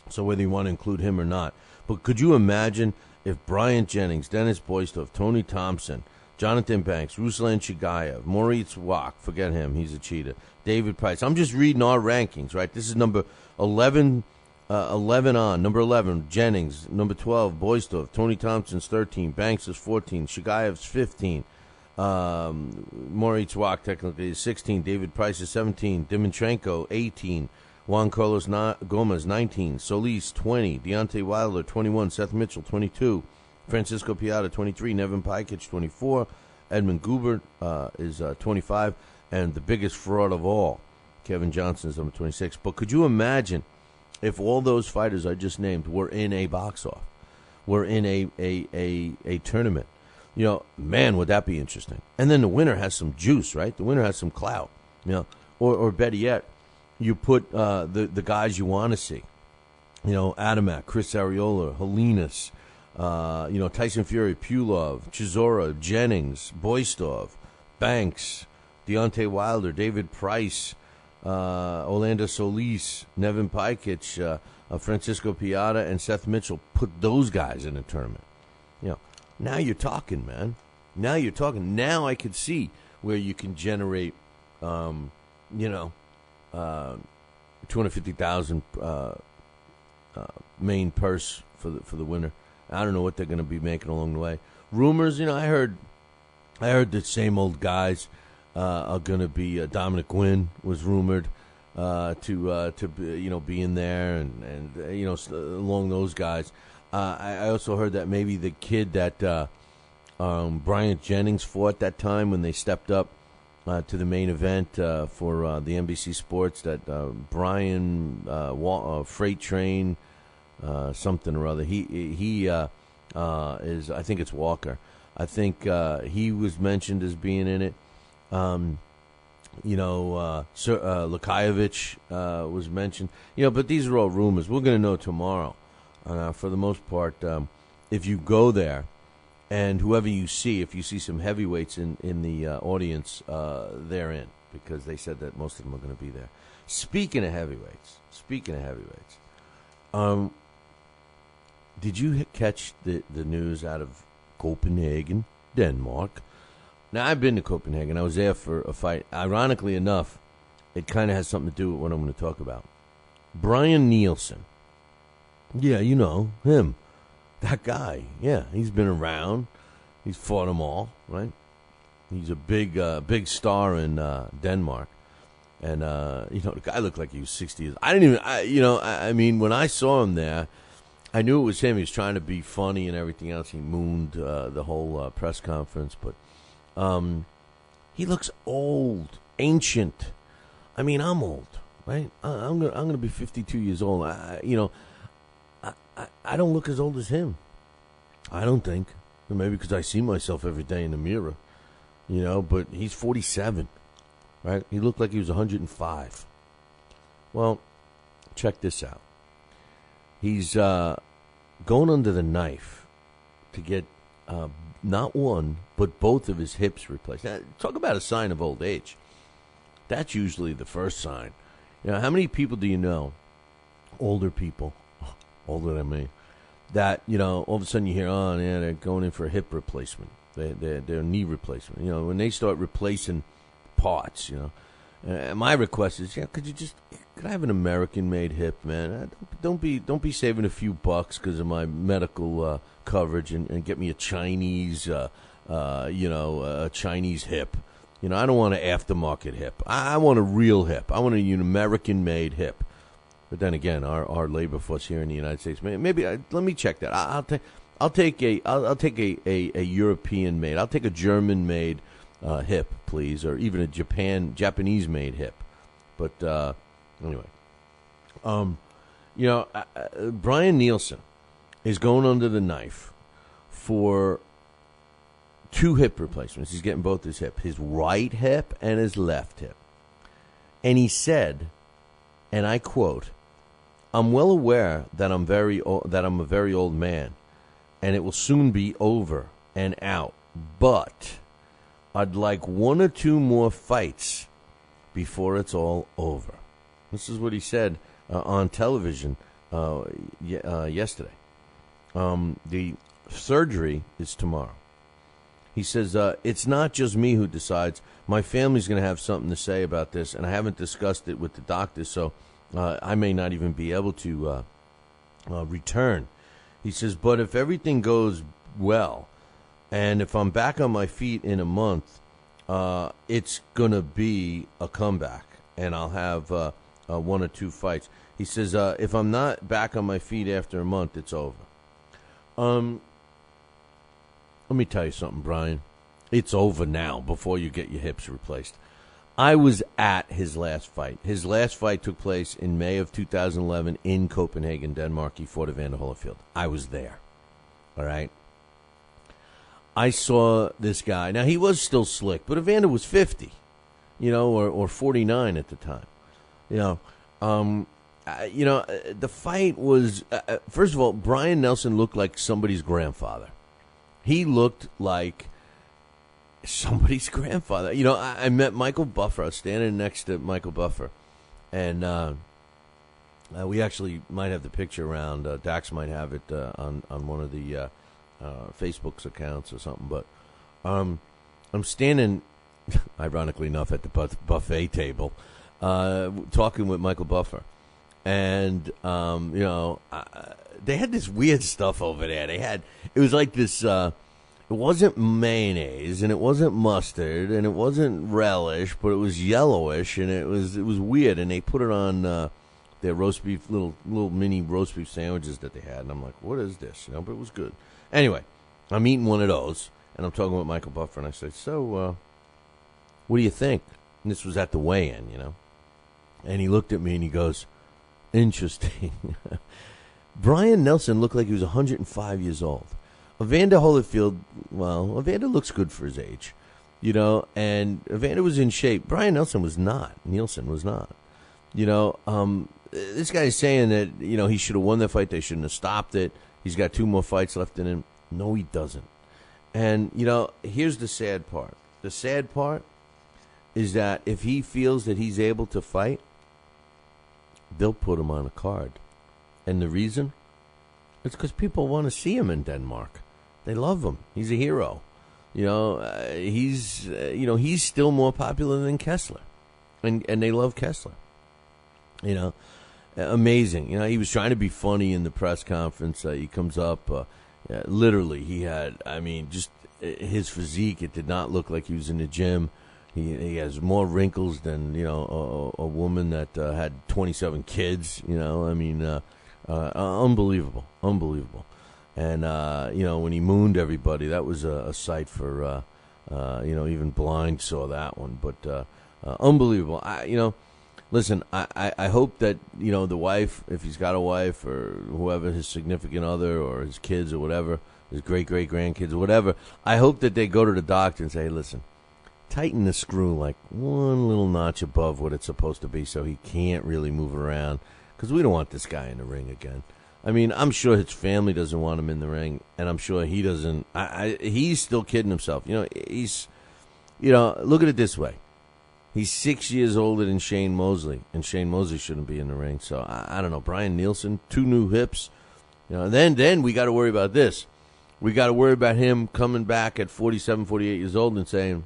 So whether you want to include him or not, but could you imagine if Bryant Jennings, Dennis Boistov, Tony Thompson, Jonathan Banks, Ruslan Chigayev, Moritz Wach, forget him, he's a cheater, David Price. I'm just reading our rankings, right? This is number 11 on. Number 11, Jennings. Number 12, Boistov. Tony Thompson's 13. Banks is 14. Shigayev's 15. Moritz Wach technically is 16. David Price is 17. Dimitrenko, 18. Juan Carlos Gomez, 19. Solis, 20. Deontay Wilder, 21. Seth Mitchell, 22. Francisco Piata, 23. Nevin Pakic, 24. Edmund Gubert is 25. And the biggest fraud of all, Kevin Johnson is number 26. But could you imagine if all those fighters I just named were in a box-off, were in a tournament? Man, would that be interesting. And then the winner has some juice, right? The winner has some clout. Or better yet, you put the guys you want to see. Adamek, Chris Arreola, Holinas, Tyson Fury, Pulev, Chisora, Jennings, Boistov, Banks, Deontay Wilder, David Price, Orlando Solis, Nevin Pakic, Francisco Piata, and Seth Mitchell. Put those guys in a tournament. Now you're talking, man. Now you're talking. Now I could see where you can generate, $250,000 main purse for the winner. I don't know what they're going to be making along the way. Rumors, I heard the same old guys are going to be. Dominic Gwynn was rumored to be in there, and along those guys. I also heard that maybe the kid that Bryant Jennings fought that time when they stepped up to the main event for the NBC Sports, that Brian Freight Train something or other. He is, I think it's Walker. I think he was mentioned as being in it. Lukajevic was mentioned. But these are all rumors. We're going to know tomorrow. For the most part, if you go there, and whoever you see, if you see some heavyweights in the audience, they're in, because they said that most of them are going to be there. Speaking of heavyweights, did you catch the news out of Copenhagen, Denmark? Now, I've been to Copenhagen. I was there for a fight. Ironically enough, it kind of has something to do with what I'm going to talk about. Brian Nielsen. Yeah, you know, him. That guy. Yeah, he's been around. He's fought them all, right? He's a big star in Denmark. And, the guy looked like he was 60 years. I mean, when I saw him there, I knew it was him. He was trying to be funny and everything else. He mooned the whole press conference, but he looks old, ancient. I mean, I'm old, right? I'm gonna be 52 years old. I don't look as old as him. I don't think. Maybe because I see myself every day in the mirror, But he's 47, right? He looked like he was 105. Well, check this out. He's going under the knife to get not one, but both of his hips replaced. Now, talk about a sign of old age. That's usually the first sign. How many people do you know, older people, older than me, that, all of a sudden you hear, they're going in for a hip replacement, their knee replacement. When they start replacing parts, my request is, could I have an American-made hip, man? Don't be saving a few bucks because of my medical coverage and get me a Chinese, a Chinese hip. I don't want an aftermarket hip. I want a real hip. I want an American-made hip. But then again, our labor force here in the United States, maybe let me check that. I'll take a European-made. I'll take a German-made hip, please, or even a Japanese-made hip. But anyway, Brian Nielsen is going under the knife for 2 hip replacements. He's getting both his right hip and his left hip. And he said, and I quote, "I'm well aware that I'm a very old man, and it will soon be over and out. But I'd like 1 or 2 more fights before it's all over." This is what he said on television yesterday. The surgery is tomorrow. He says, it's not just me who decides. My family's going to have something to say about this, and I haven't discussed it with the doctor, so I may not even be able to return. He says, but if everything goes well, and if I'm back on my feet in a month, it's going to be a comeback, and I'll have 1 or 2 fights. He says, if I'm not back on my feet after a month, it's over. Let me tell you something, Brian. It's over now before you get your hips replaced. I was at his last fight. His last fight took place in May of 2011 in Copenhagen, Denmark. He fought Evander Holyfield. I was there. All right? I saw this guy. Now, he was still slick, but Evander was 50, or 49 at the time. The fight was, first of all, Brian Nelson looked like somebody's grandfather. He looked like somebody's grandfather. I met Michael Buffer. I was standing next to Michael Buffer, and we actually might have the picture around. Dax might have it on one of the Facebook's accounts or something. But I'm standing, ironically enough, at the buffet table, talking with Michael Buffer. And, they had this weird stuff over there. It was like this, it wasn't mayonnaise, and it wasn't mustard, and it wasn't relish, but it was yellowish, and it was weird. And they put it on their roast beef, little mini roast beef sandwiches that they had. And I'm like, what is this? But it was good. Anyway, I'm eating one of those, and I'm talking with Michael Buffer, and I said, so, what do you think? And this was at the weigh-in, And he looked at me, and he goes, interesting. Brian Nelson looked like he was 105 years old. Evander Holyfield, well, Evander looks good for his age. You know, and Evander was in shape. Brian Nielsen was not. You know, this guy's saying that, you know, he should have won the fight. They shouldn't have stopped it. He's got 2 more fights left in him. No, he doesn't. And, you know, here's the sad part. The sad part is that if he feels that he's able to fight, they'll put him on a card. And the reason? It's because people want to see him in Denmark. They love him. He's a hero. You know, he's still more popular than Kessler. And they love Kessler. You know, amazing. You know, he was trying to be funny in the press conference. He comes up, literally, he had, I mean, just his physique. It did not look like he was in the gym. He has more wrinkles than, you know, a woman that had 27 kids. You know, I mean, unbelievable. And, you know, when he mooned everybody, that was a sight for, you know, even blind saw that one. But unbelievable. You know, listen, I hope that, you know, the wife, if he's got a wife or whoever, his significant other or his kids or whatever, his great-great-grandkids or whatever, I hope that they go to the doctor and say, hey, listen, tighten the screw like one little notch above what it's supposed to be so he can't really move around, because we don't want this guy in the ring again. I mean, I'm sure his family doesn't want him in the ring, and I'm sure he doesn't. He's still kidding himself. You know, look at it this way. He's 6 years older than Shane Mosley, and Shane Mosley shouldn't be in the ring. So, I don't know. Brian Nielsen, 2 new hips. You know, then we got to worry about this. We got to worry about him coming back at 47, 48 years old and saying,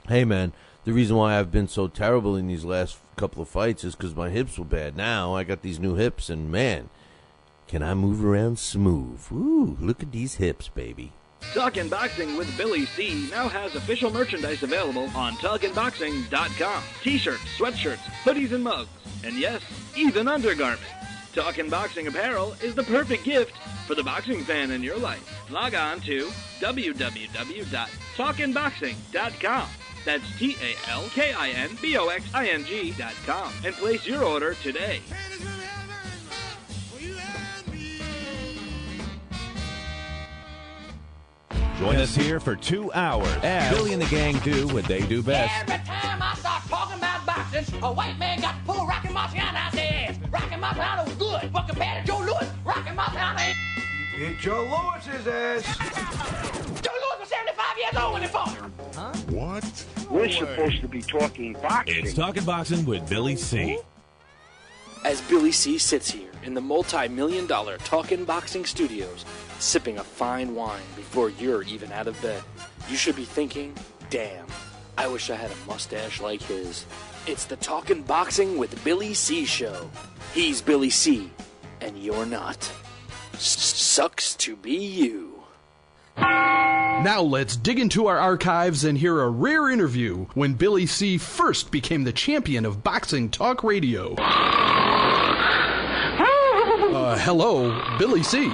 hey, man, the reason why I've been so terrible in these last couple of fights is because my hips were bad. Now I got these new hips, and, man, can I move around smooth? Ooh, look at these hips, baby. Talkin' Boxing with Billy C. now has official merchandise available on TalkinBoxing.com. T-shirts, sweatshirts, hoodies, and mugs. And yes, even undergarments. Talkin' Boxing apparel is the perfect gift for the boxing fan in your life. Log on to www.talkinboxing.com. That's TalkinBoxing.com. And place your order today. Join us here for 2 hours as Billy and the gang do what they do best. Every time I start talking about boxing, a white man got to pull Rocky Marciano out their ass. Rocky Marciano was good, but compared to Joe Louis, Rocky Marciano ain't. Hit Joe Louis's ass. Joe Louis was 75 years old when he fought. Huh? What? We're supposed to be talking boxing. It's Talking Boxing with Billy C. As Billy C. sits here in the multi-million-dollar Talkin' Boxing Studios, sipping a fine wine before you're even out of bed, you should be thinking, damn, I wish I had a mustache like his. It's the Talkin' Boxing with Billy C. show. He's Billy C., and you're not. Sucks to be you. Now let's dig into our archives and hear a rare interview when Billy C. first became the champion of boxing talk radio. Hello, Billy C.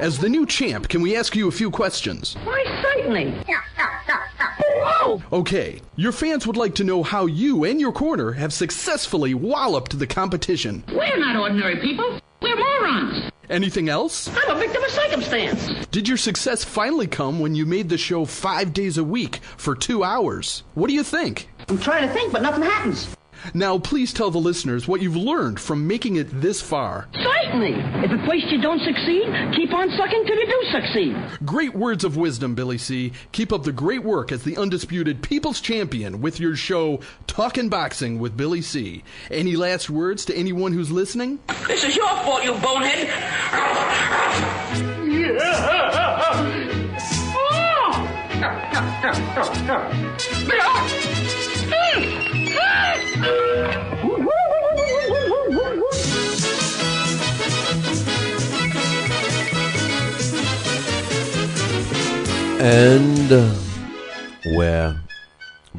As the new champ, can we ask you a few questions? Why, certainly. Okay, your fans would like to know how you and your corner have successfully walloped the competition. We're not ordinary people. We're morons. Anything else? I'm a victim of circumstance. Did your success finally come when you made the show 5 days a week for 2 hours? What do you think? I'm trying to think, but nothing happens. Now, please tell the listeners what you've learned from making it this far. Certainly. If at first you don't succeed, keep on sucking till you do succeed. Great words of wisdom, Billy C. Keep up the great work as the undisputed People's Champion with your show, Talkin' Boxing with Billy C. Any last words to anyone who's listening? This is your fault, you bonehead. And we're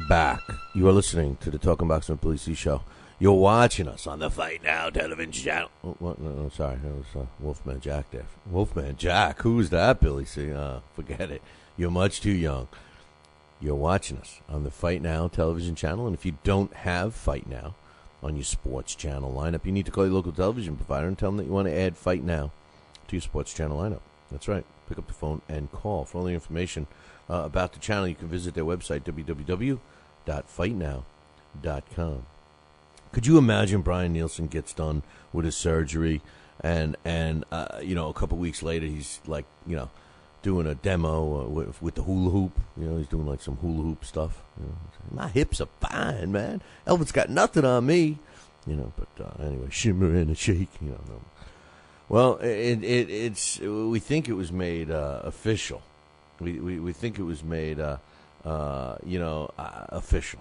back. You are listening to the Talking Boxing with Billy C. show. You're watching us on the Fight Now television channel. Oh, what? No, sorry. That was Wolfman Jack there. Wolfman Jack. Who's that, Billy C? Forget it. You're much too young. You're watching us on the Fight Now television channel. And if you don't have Fight Now on your sports channel lineup, you need to call your local television provider and tell them that you want to add Fight Now to your sports channel lineup. That's right. Pick up the phone and call. For all the information about the channel, you can visit their website, www.fightnow.com. Could you imagine Brian Nielsen gets done with his surgery and you know, a couple weeks later he's like, you know, doing a demo with the hula hoop. You know, he's doing like some hula hoop stuff. You know, my hips are fine, man. Elvis got nothing on me. You know, but anyway, shimmer and a shake. You know, no. Well, it's we think it was made official. We think it was made official.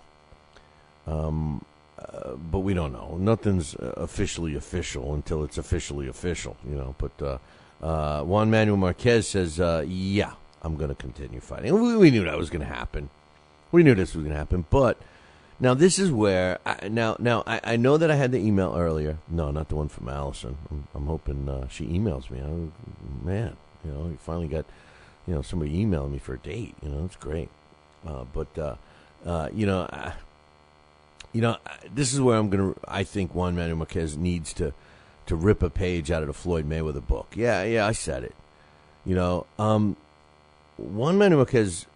But we don't know. Nothing's officially official until it's officially official. You know, but Juan Manuel Marquez says, "Yeah, I'm going to continue fighting." We knew that was going to happen. We knew this was going to happen, but. Now, this is where, I know that I had the email earlier. No, not the one from Allison. I'm hoping she emails me. Man, you know, you finally got, you know, somebody emailing me for a date. You know, that's great. This is where I think Juan Manuel Marquez needs to rip a page out of the Floyd Mayweather book. Yeah, I said it. You know, Juan Manuel Marquez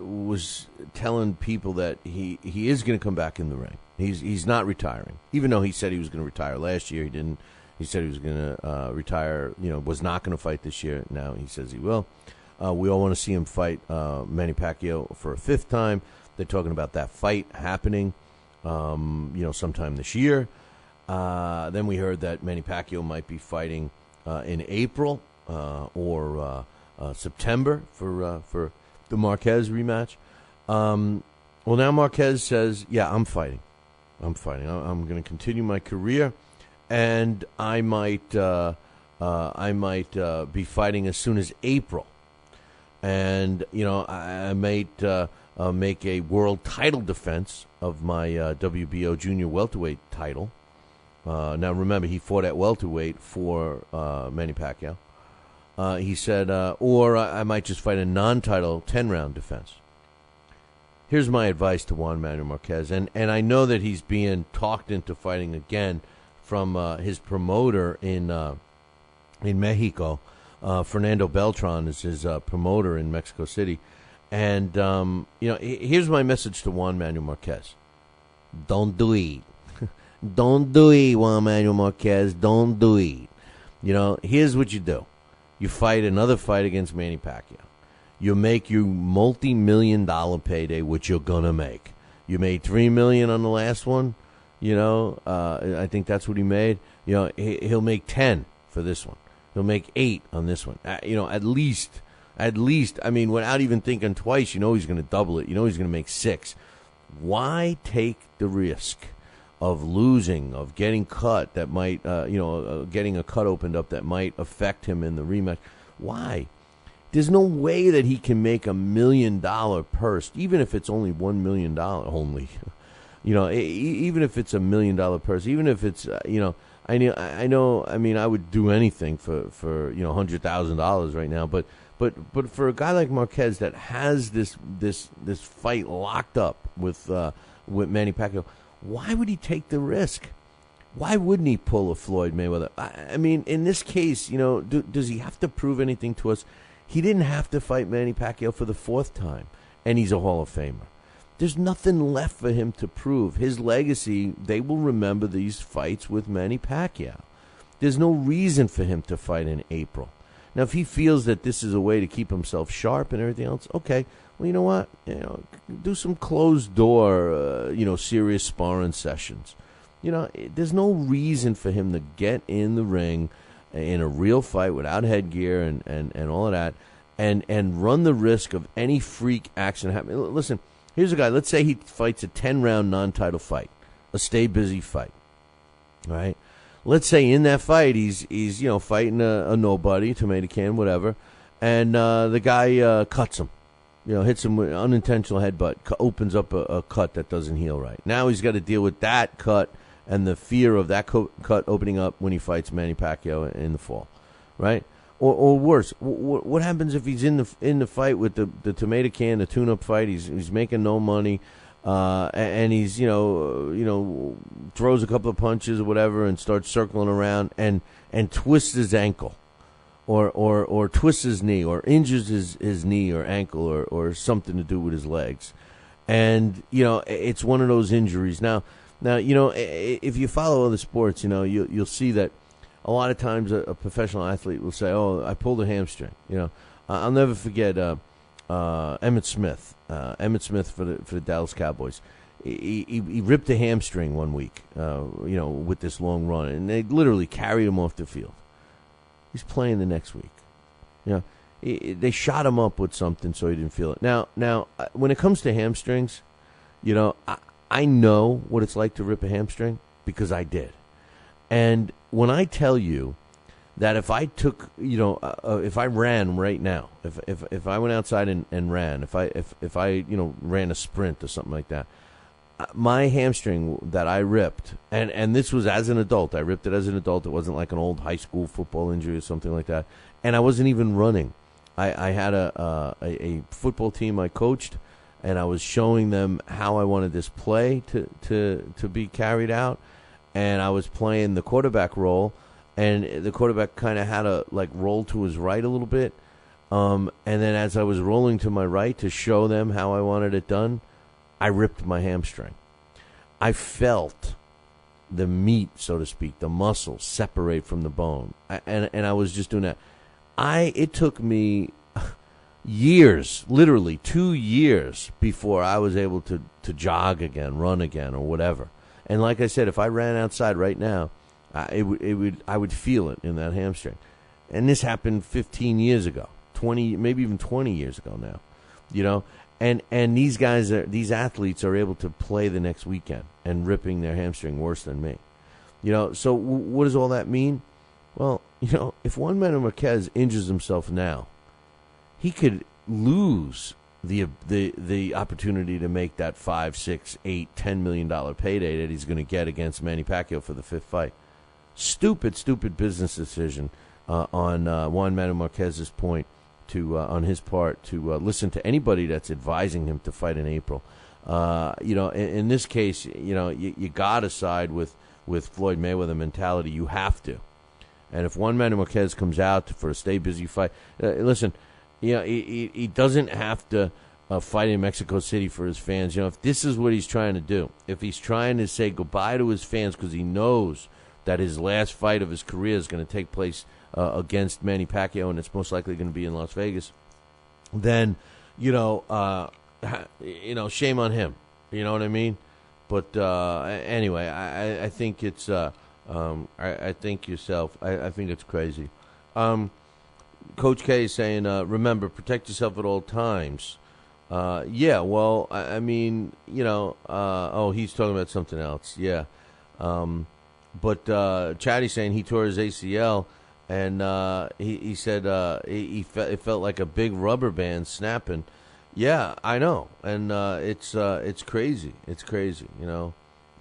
was telling people that he is going to come back in the ring. He's not retiring, even though he said he was going to retire last year. He didn't. He said he was going to retire. You know, was not going to fight this year. Now he says he will. We all want to see him fight Manny Pacquiao for a fifth time. They're talking about that fight happening, sometime this year. Then we heard that Manny Pacquiao might be fighting in April or September for the Marquez rematch. Well, now Marquez says, "Yeah, I'm fighting. I'm going to continue my career, and I might be fighting as soon as April. And you know, I might make a world title defense of my WBO junior welterweight title. Now, remember, he fought at welterweight for Manny Pacquiao." He said, or I might just fight a non-title 10-round defense. Here's my advice to Juan Manuel Marquez, and I know that he's being talked into fighting again from his promoter in Mexico. Fernando Beltran is his promoter in Mexico City. And, here's my message to Juan Manuel Marquez. Don't do it. Don't do it, Juan Manuel Marquez. Don't do it. You know, here's what you do. You fight another fight against Manny Pacquiao. You make your multi-million-dollar payday, which you're going to make. You made $3 million on the last one. You know, I think that's what he made. You know, he'll make 10 for this one. He'll make 8 on this one. At least, I mean, without even thinking twice, you know he's going to double it. You know he's going to make 6. Why take the risk of losing, of getting cut that might, getting a cut opened up that might affect him in the rematch? Why? There's no way that he can make $1 million purse, even if it's only $1 million only. You know, even if it's $1 million purse, even if it's, I know. I mean, I would do anything for $100,000 right now, but for a guy like Marquez that has this fight locked up with Manny Pacquiao, why would he take the risk? Why wouldn't he pull a Floyd Mayweather? I mean, in this case, you know, does he have to prove anything to us? He didn't have to fight Manny Pacquiao for the 4th time, and he's a Hall of Famer. There's nothing left for him to prove. His legacy, they will remember these fights with Manny Pacquiao. There's no reason for him to fight in April. Now, if he feels that this is a way to keep himself sharp and everything else, okay. Well, you know what? Do some closed-door, serious sparring sessions. You know, there's no reason for him to get in the ring in a real fight without headgear and all of that and run the risk of any freak action happening. Listen, here's a guy. Let's say he fights a 10-round non-title fight, a stay-busy fight, all right? Let's say in that fight he's fighting a nobody, tomato can, whatever, and the guy cuts him. Hits him with an unintentional headbutt, opens up a cut that doesn't heal right. Now he's got to deal with that cut and the fear of that cut opening up when he fights Manny Pacquiao in the fall, right? Or worse, what happens if he's in the fight with the tomato can, the tune-up fight? He's making no money, and he's throws a couple of punches or whatever and starts circling around and twists his ankle. or twists his knee or injures his knee or ankle or something to do with his legs. And, it's one of those injuries. Now, if you follow other sports, you'll see that a lot of times a professional athlete will say, "Oh, I pulled a hamstring." I'll never forget Emmitt Smith. Emmitt Smith for the Dallas Cowboys. He ripped a hamstring one week, with this long run, and they literally carried him off the field. He's playing the next week. They shot him up with something so he didn't feel it. Now, when it comes to hamstrings, I know what it's like to rip a hamstring because I did. And when I tell you that if I took, if I ran right now, if I went outside and ran, if I ran a sprint or something like that, my hamstring that I ripped, and this was as an adult. I ripped it as an adult. It wasn't like an old high school football injury or something like that. And I wasn't even running. I had a football team I coached, and I was showing them how I wanted this play to be carried out. And I was playing the quarterback role, and the quarterback kind of had to roll to his right a little bit. And then as I was rolling to my right to show them how I wanted it done, I ripped my hamstring. I felt the meat, so to speak, the muscle separate from the bone. And I was just doing that. It took me years, literally 2 years, before I was able to jog again, run again, or whatever. And like I said, if I ran outside right now, I would feel it in that hamstring. And this happened 15 years ago, 20, maybe even 20 years ago now, And these guys, these athletes are able to play the next weekend and ripping their hamstring worse than me. So what does all that mean? Well, if Juan Manuel Marquez injures himself now, he could lose the opportunity to make that $5, $6, $8, $10 million payday that he's going to get against Manny Pacquiao for the 5th fight. Stupid business decision on Juan Manuel Marquez's point. On his part to listen to anybody that's advising him to fight in April. In this case, you got to side with Floyd Mayweather mentality. You have to. And if Juan Manuel Marquez comes out for a stay busy fight, listen, he doesn't have to fight in Mexico City for his fans. If this is what he's trying to do, if he's trying to say goodbye to his fans because he knows that his last fight of his career is going to take place against Manny Pacquiao, and it's most likely going to be in Las Vegas, then, shame on him. You know what I mean? But anyway, I think it's, I think it's crazy. Coach K is saying, remember, protect yourself at all times. Yeah, well, I mean, he's talking about something else. Yeah. But Chatty's saying he tore his ACL, and he said it felt like a big rubber band snapping. Yeah, I know, and it's crazy. It's crazy,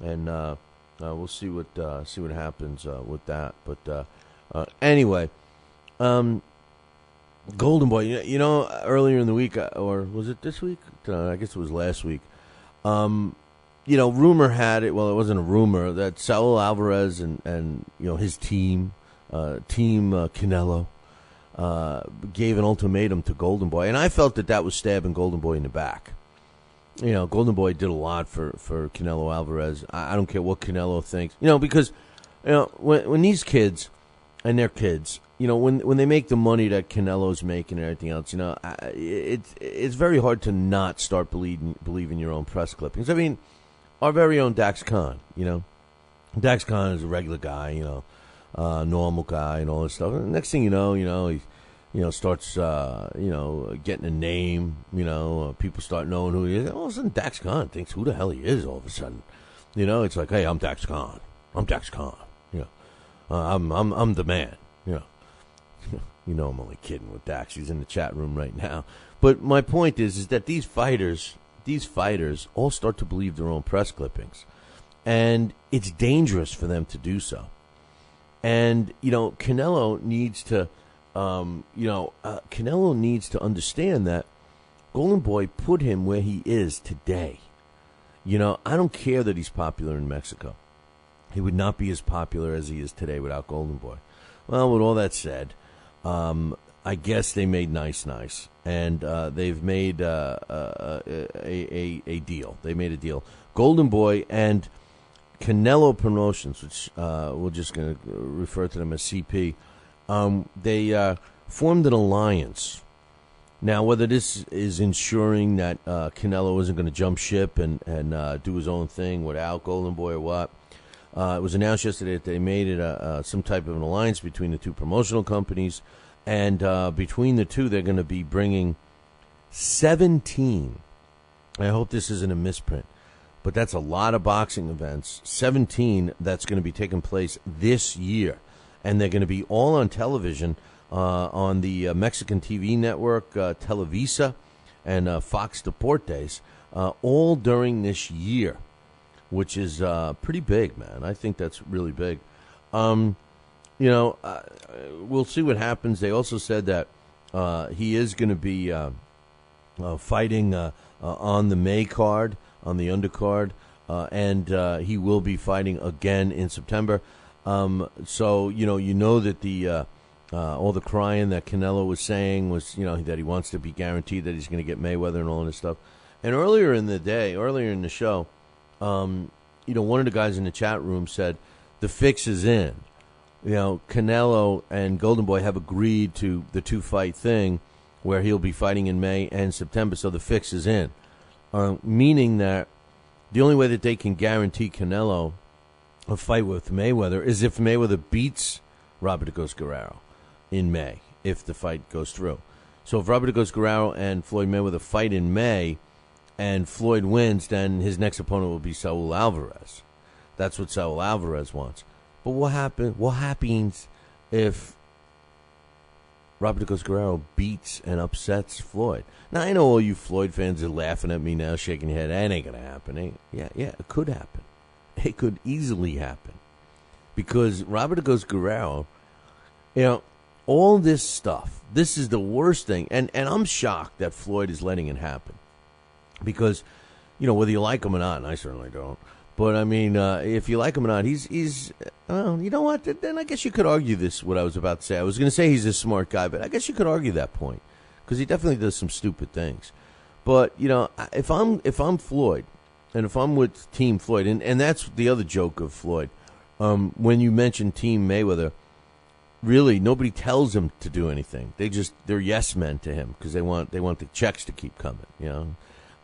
and we'll see what happens with that. But anyway, Golden Boy, earlier in the week, or was it this week? I guess it was last week. Rumor had it. Well, it wasn't a rumor that Saul Alvarez and his team Canelo, gave an ultimatum to Golden Boy, and I felt that was stabbing Golden Boy in the back. Golden Boy did a lot for Canelo Alvarez. I don't care what Canelo thinks, because when these kids and their kids, when they make the money that Canelo's making and everything else, it's very hard to not start believing your own press clippings. I mean, our very own Dax Khan, Dax Khan is a regular guy, normal guy and all this stuff. And next thing you know, he starts, getting a name, people start knowing who he is. All of a sudden, Dax Khan thinks who the hell he is all of a sudden. It's like, hey, I'm Dax Khan. I'm Dax Khan. I'm the man. I'm only kidding with Dax. He's in the chat room right now. But my point is that these fighters all start to believe their own press clippings. And it's dangerous for them to do so. And, Canelo needs to, Canelo needs to understand that Golden Boy put him where he is today. I don't care that he's popular in Mexico. He would not be as popular as he is today without Golden Boy. Well, with all that said, I guess they made nice, and they've made a deal. They made a deal. Golden Boy and Canelo Promotions, which we're just going to refer to them as CP, they formed an alliance. Now, whether this is ensuring that Canelo isn't going to jump ship and do his own thing without Golden Boy or what, it was announced yesterday that they made it some type of an alliance between the two promotional companies. And between the two, they're going to be bringing 17. I hope this isn't a misprint, but that's a lot of boxing events. 17 that's going to be taking place this year. And they're going to be all on television on the Mexican TV network, Televisa, and Fox Deportes, all during this year, which is pretty big, man. I think that's really big. We'll see what happens. They also said that he is going to be fighting on the May card, on the undercard, and he will be fighting again in September. So that the all the crying that Canelo was saying was, that he wants to be guaranteed that he's going to get Mayweather and all this stuff. And earlier in the show, one of the guys in the chat room said the fix is in. Canelo and Golden Boy have agreed to the two-fight thing where he'll be fighting in May and September, so the fix is in. Meaning that the only way that they can guarantee Canelo a fight with Mayweather is if Mayweather beats Robert Agos Guerrero in May, if the fight goes through. So if Robert Agos Guerrero and Floyd Mayweather fight in May and Floyd wins, then his next opponent will be Saul Alvarez. That's what Saul Alvarez wants. But what happens if Robert Agos Guerrero beats and upsets Floyd? Now, I know all you Floyd fans are laughing at me now, shaking your head. That ain't going to happen. Yeah, it could happen. It could easily happen. Because Robert Agos Guerrero, all this stuff, this is the worst thing. And I'm shocked that Floyd is letting it happen. Because, whether you like him or not, and I certainly don't, but, I mean, if you like him or not, he's well, you know what? Then I guess you could argue what I was about to say. I was going to say he's a smart guy, but I guess you could argue that point because he definitely does some stupid things. But, if I'm Floyd and if I'm with Team Floyd, and that's the other joke of Floyd, when you mention Team Mayweather, really nobody tells him to do anything. They're yes men to him because they want the checks to keep coming,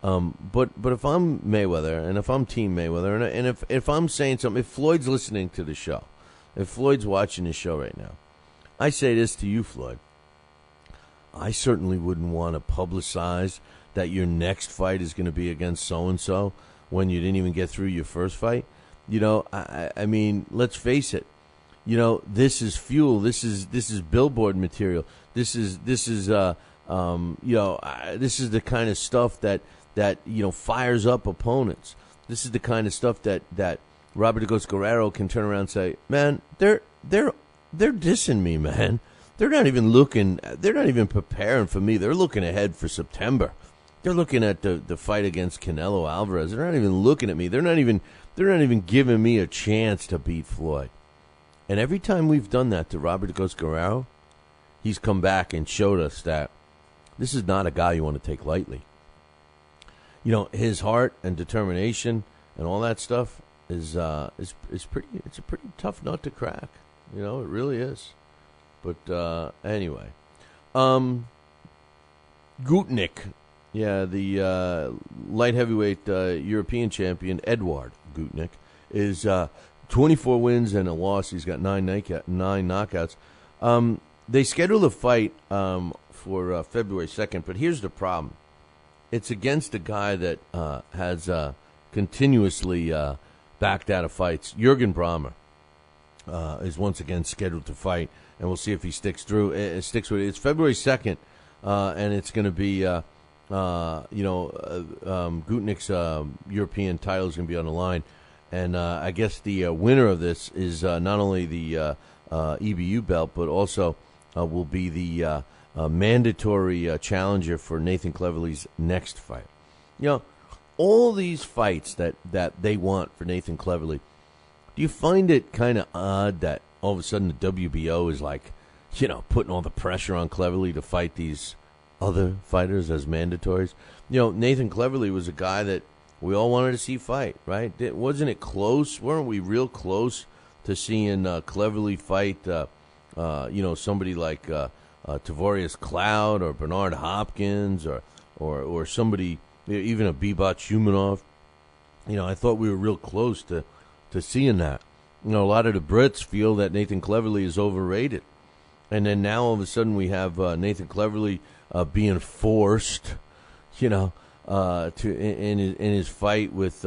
But if I'm Mayweather and if I'm Team Mayweather and if I'm saying something, if Floyd's listening to the show, if Floyd's watching the show right now, I say this to you, Floyd. I certainly wouldn't want to publicize that your next fight is going to be against so-and-so when you didn't even get through your first fight. I mean, let's face it. This is fuel. This is billboard material. This is this is the kind of stuff that fires up opponents. This is the kind of stuff that Robert Agos Guerrero can turn around and say, man, they're dissing me, man. They're not even looking. They're not even preparing for me. They're looking ahead for September. They're looking at the fight against Canelo Alvarez. They're not even looking at me. They're not even giving me a chance to beat Floyd. And every time we've done that to Robert Agos Guerrero, he's come back and showed us that this is not a guy you want to take lightly. His heart and determination and all that stuff is pretty. It's a pretty tough nut to crack. It really is. But anyway, Gutnick, the light heavyweight European champion Edward Gutnick is 24 wins and a loss. He's got 9 knockouts. They scheduled a fight for February 2nd, but here's the problem. It's against a guy that has continuously backed out of fights. Jürgen Brähmer is once again scheduled to fight, and we'll see if he sticks with it. It's February 2nd, and it's going to be, Gutnick's European title is going to be on the line. And I guess the winner of this is not only the EBU belt, but also will be the mandatory challenger for Nathan Cleverly's next fight. All these fights that they want for Nathan Cleverly, do you find it kind of odd that all of a sudden the WBO is like putting all the pressure on Cleverly to fight these other fighters as mandatories. Nathan Cleverly was a guy that we all wanted to see fight, right? Wasn't it close? Weren't we real close to seeing Cleverly fight, somebody like Tavorius Cloud or Bernard Hopkins or somebody, even a Bebot Shumanov? I thought we were real close to seeing that. A lot of the Brits feel that Nathan Cleverly is overrated. And then now all of a sudden we have Nathan Cleverly being forced, to in his fight with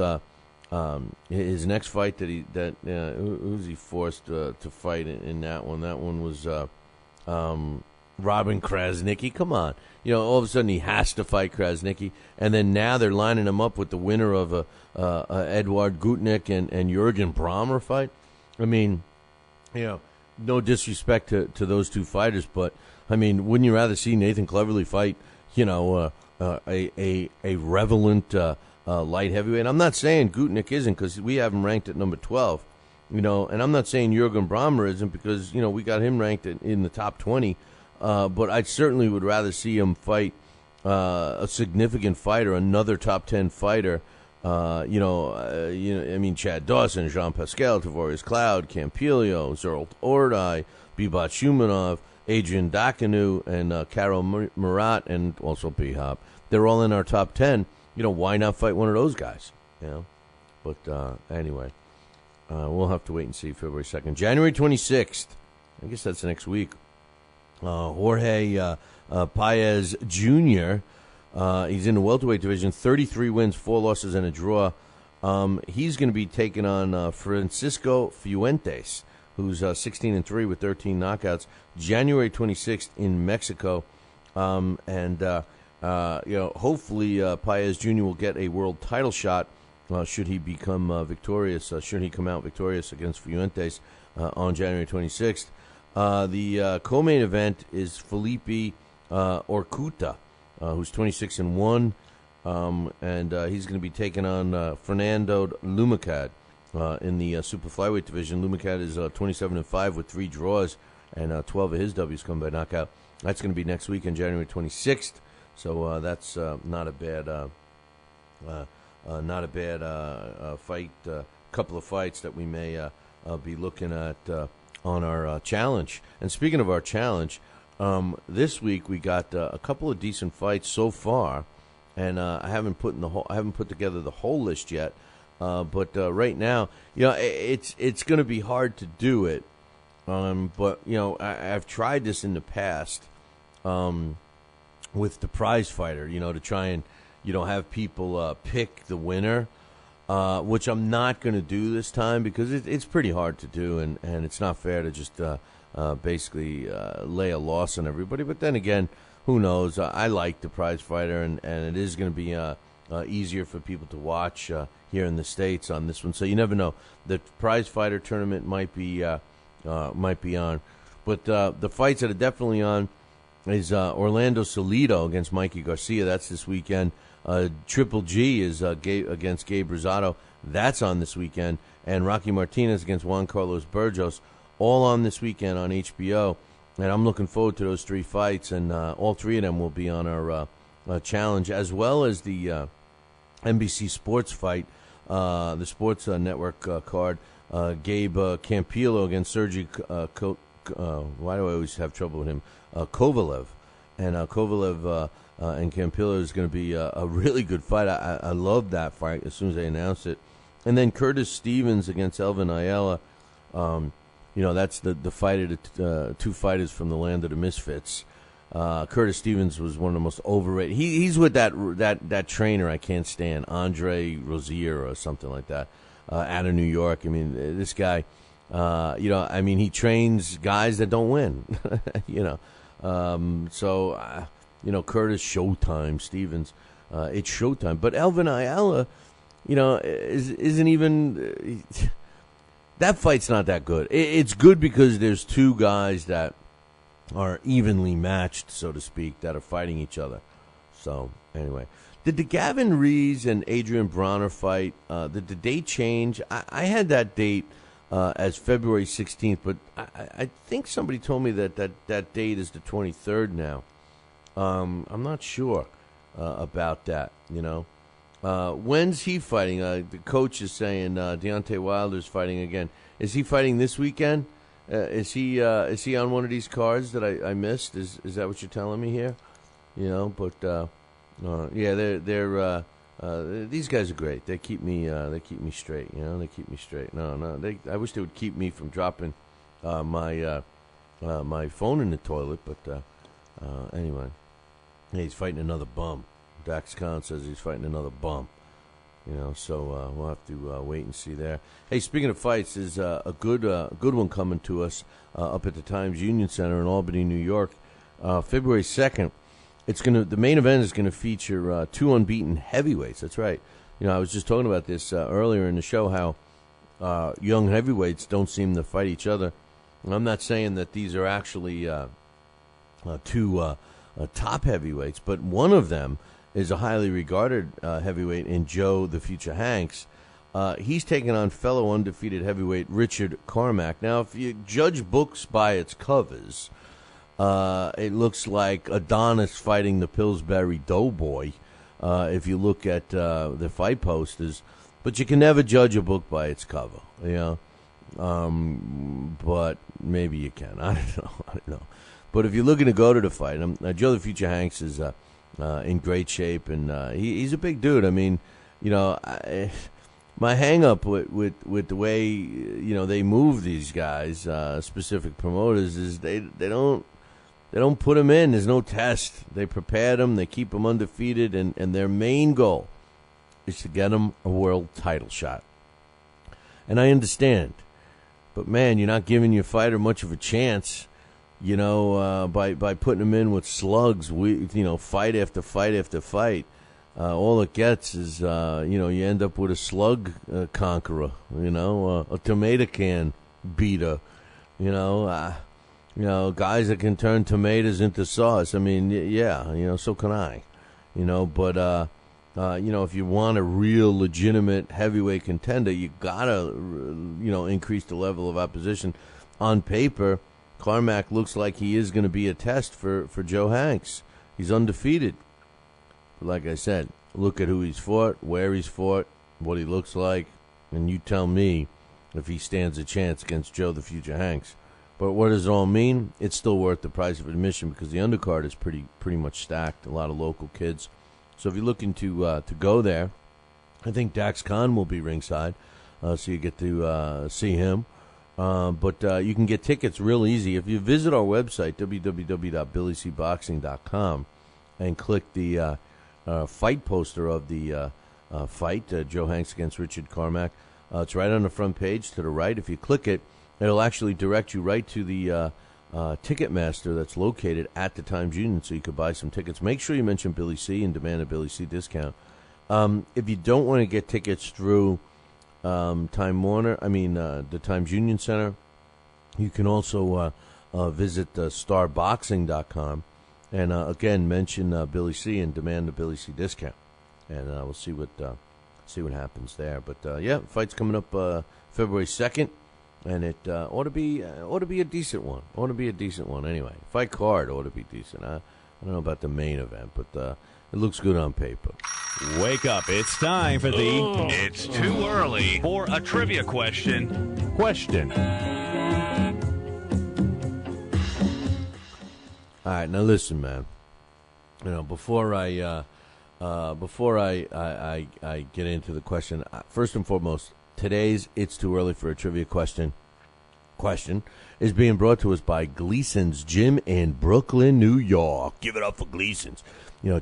his next fight who's he forced to fight in that one? That one was Robin Krasnicki. Come on, all of a sudden he has to fight Krasnicki, and then now they're lining him up with the winner of a Edward Gutnick and Jürgen Brähmer fight. I mean, no disrespect to those two fighters, but I mean, wouldn't you rather see Nathan Cleverly fight, a relevant light heavyweight? I'm not saying Gutnick isn't, because we have him ranked at number 12, and I'm not saying Jürgen Brähmer isn't, because we got him ranked in the top 20. But I certainly would rather see him fight a significant fighter, another top 10 fighter. Chad Dawson, Jean Pascal, Tavorius Cloud, Campilio, Zerl Ordai, Bebot Shumanov, Adrian Dakanu, and Karo Murat, and also B-Hop. They're all in our top 10. Why not fight one of those guys? But anyway, we'll have to wait and see February 2nd. January 26th, I guess that's next week. Jorge Paez Jr., he's in the welterweight division, 33 wins, 4 losses, and a draw. He's going to be taking on Francisco Fuentes, who's 16-3 with 13 knockouts, January 26th in Mexico. Hopefully Paez Jr. will get a world title shot should he become victorious, should he come out victorious against Fuentes on January 26th. The co-main event is Felipe Orcuta, who's 26-1, and he's going to be taking on Fernando Lumacad in the super flyweight division. Lumacad is 27-5 with 3 draws, and 12 of his W's come by knockout. That's going to be next week on January 26th. So that's not a bad fight. Couple of fights that we may be looking at on our challenge. And speaking of our challenge, this week we got a couple of decent fights so far, and I haven't put together the whole list yet. But right now, it's going to be hard to do it. But I've tried this in the past with the prize fighter, to try and have people pick the winner. Which I'm not going to do this time because it's pretty hard to do, and it's not fair to just basically lay a loss on everybody. But then again, who knows? I like the prize fighter, and it is going to be easier for people to watch here in the States on this one. So you never know. The prize fighter tournament might be on. But the fights that are definitely on is Orlando Salido against Mikey Garcia. That's this weekend. Triple G is against Gabe Rosado. That's on this weekend. And Rocky Martinez against Juan Carlos Burgos, all on this weekend on HBO. And I'm looking forward to those 3 fights, and all 3 of them will be on our challenge, as well as the NBC Sports fight, the Sports Network card. Gabe Campillo against Sergey why do I always have trouble with him? Kovalev. And Kovalev and Campillo is going to be a really good fight. I loved that fight as soon as they announced it. And then Curtis Stevens against Elvin Ayala. That's the fight of the 2 fighters from the land of the misfits. Curtis Stevens was one of the most overrated. He's with that trainer I can't stand, Andre Rozier or something like that, out of New York. I mean, this guy, he trains guys that don't win. Curtis Showtime Stevens, it's Showtime. But Elvin Ayala, isn't even. That fight's not that good. It's good because there's 2 guys that are evenly matched, so to speak, that are fighting each other. So, anyway. Did the Gavin Rees and Adrian Bronner fight, did the date change? I had that date as February 16th, but I think somebody told me that date is the 23rd now. I'm not sure about that, When's he fighting? The coach is saying Deontay Wilder's fighting again. Is he fighting this weekend? Is he on one of these cards that I missed? Is that what you're telling me here? But they're these guys are great. They keep me straight. They keep me straight. No, I wish they would keep me from dropping my phone in the toilet. But anyway, he's fighting another bum. Dax Khan says he's fighting another bum. So we'll have to wait and see there. Hey, speaking of fights, there's a good one coming to us up at the Times Union Center in Albany, New York, February 2nd. The main event is going to feature two unbeaten heavyweights. That's right. I was just talking about this earlier in the show, how young heavyweights don't seem to fight each other. And I'm not saying that these are actually two top heavyweights, but one of them is a highly regarded heavyweight in Joe the Future Hanks. He's taking on fellow undefeated heavyweight Richard Carmack. Now, if you judge books by its covers, it looks like Adonis fighting the Pillsbury Doughboy if you look at the fight posters. But you can never judge a book by its cover, but maybe you can. I don't know. But if you're looking to go to the fight, Joe the Future Hanks is in great shape, and he's a big dude. I mean, my hang-up with the way they move these guys, specific promoters, is they don't put them in. There's no test. They prepare them. They keep them undefeated, and their main goal is to get them a world title shot. And I understand, but man, you're not giving your fighter much of a chance. By putting them in with slugs, fight after fight after fight, all it gets is, you end up with a slug conqueror, a tomato can beater, guys that can turn tomatoes into sauce. I mean, so can I, but, if you want a real legitimate heavyweight contender, you gotta, increase the level of opposition. On paper, Carmack looks like he is going to be a test for Joe Hanks. He's undefeated. But like I said, look at who he's fought, where he's fought, what he looks like, and you tell me if he stands a chance against Joe the Future Hanks. But what does it all mean? It's still worth the price of admission because the undercard is pretty much stacked, a lot of local kids. So if you're looking to go there, I think Dax Khan will be ringside, so you get to see him. But you can get tickets real easy. If you visit our website, www.billycboxing.com, and click the fight poster of the fight, Joe Hanks against Richard Carmack, it's right on the front page to the right. If you click it, it'll actually direct you right to the Ticketmaster that's located at the Times Union, so you could buy some tickets. Make sure you mention Billy C and demand a Billy C discount. If you don't want to get tickets through Time Warner, the Times Union Center, you can also visit starboxing.com and again mention Billy C and demand a Billy C discount, and we'll see what happens there. But fight's coming up February 2nd, and it ought to be a decent one. Anyway. Fight card ought to be decent. I don't know about the main event, but it looks good on paper. Wake up. It's time for the... It's too early for a trivia question. All right, now listen, man. Before I get into the question, first and foremost, today's It's Too Early for a Trivia question is being brought to us by Gleason's Gym in Brooklyn, New York. Give it up for Gleason's.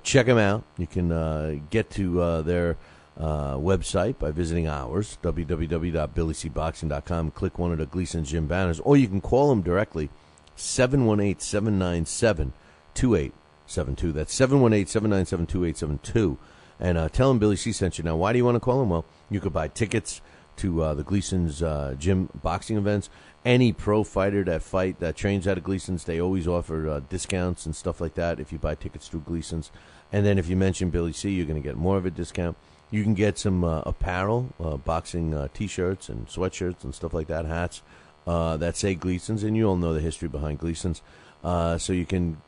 Check them out. You can get to their website by visiting ours, www.billycboxing.com. Click one of the Gleason's Gym banners, or you can call them directly, 718-797-2872. That's 718-797-2872. And tell them Billy C sent you. Now, why do you want to call them? Well, you could buy tickets to the Gleason's Gym boxing events. Any pro fighter that trains out of Gleason's, they always offer discounts and stuff like that if you buy tickets through Gleason's. And then if you mention Billy C, you're going to get more of a discount. You can get some apparel, boxing T-shirts and sweatshirts and stuff like that, hats that say Gleason's, and you all know the history behind Gleason's. So you can,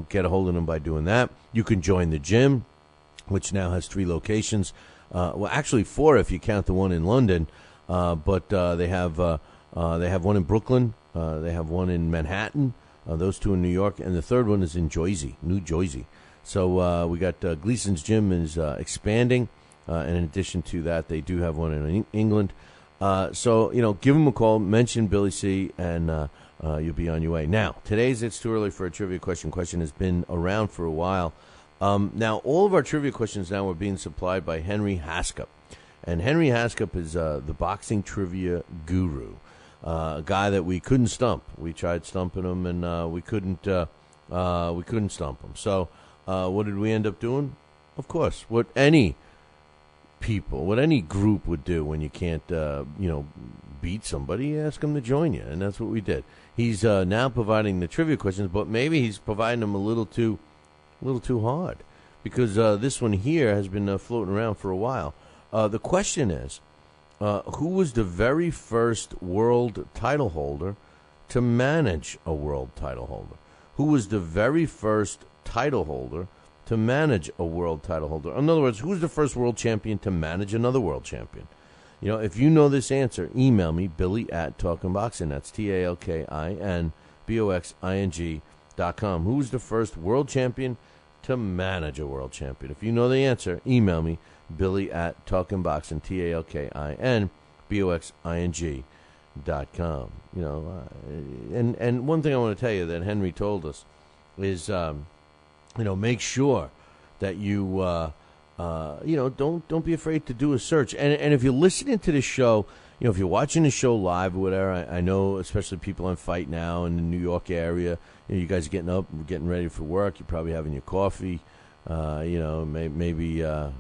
get a hold of them by doing that. You can join the gym, which now has 3 locations. Well, actually 4 if you count the one in London. But they have one in Brooklyn. They have one in Manhattan. Those 2 in New York, and the third one is in Jersey, New Jersey. So we got Gleason's Gym is expanding. And in addition to that, they do have one in England. So, give them a call, mention Billy C., and you'll be on your way. Now, today's It's Too Early for a Trivia Question has been around for a while. Now, all of our trivia questions now are being supplied by Henry Haskup. And Henry Haskup is the boxing trivia guru, a guy that we couldn't stump. We tried stumping him, and we couldn't stump him. So what did we end up doing? Of course, what any group would do when you can't, beat somebody, ask them to join you, and that's what we did. He's now providing the trivia questions, but maybe he's providing them a little too hard, because this one here has been floating around for a while. The question is, who was the very first world title holder to manage a world title holder? Who was the very first title holder to manage a world title holder? In other words, who's the first world champion to manage another world champion? If you know this answer, email me, Billy@TalkinBoxing. That's TalkinBoxing.com. Who's the first world champion to manage a world champion? If you know the answer, email me, Billy@TalkinBoxing, TalkinBoxing.com. And one thing I want to tell you that Henry told us is, make sure that you, don't be afraid to do a search. And if you're listening to the show, if you're watching the show live or whatever, I know especially people on Fight Now in the New York area, you guys are getting up, getting ready for work. You're probably having your coffee. Maybe you're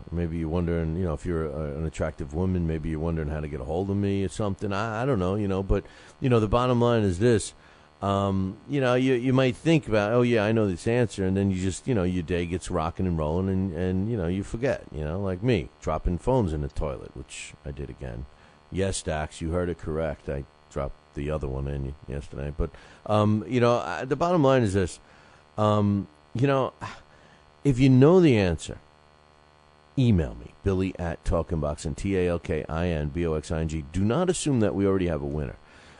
wondering, if you're an attractive woman, maybe you're wondering how to get a hold of me or something. I don't know, but, the bottom line is this. You might think about, oh, yeah, I know this answer, and then you just, your day gets rocking and rolling, and you forget, like me, dropping phones in the toilet, which I did again. Yes, Dax, you heard it correct. I dropped the other one in yesterday. But, the bottom line is this. If you know the answer, email me, Billy@TalkinBoxing, TalkinBoxing. Do not assume that we already have a winner.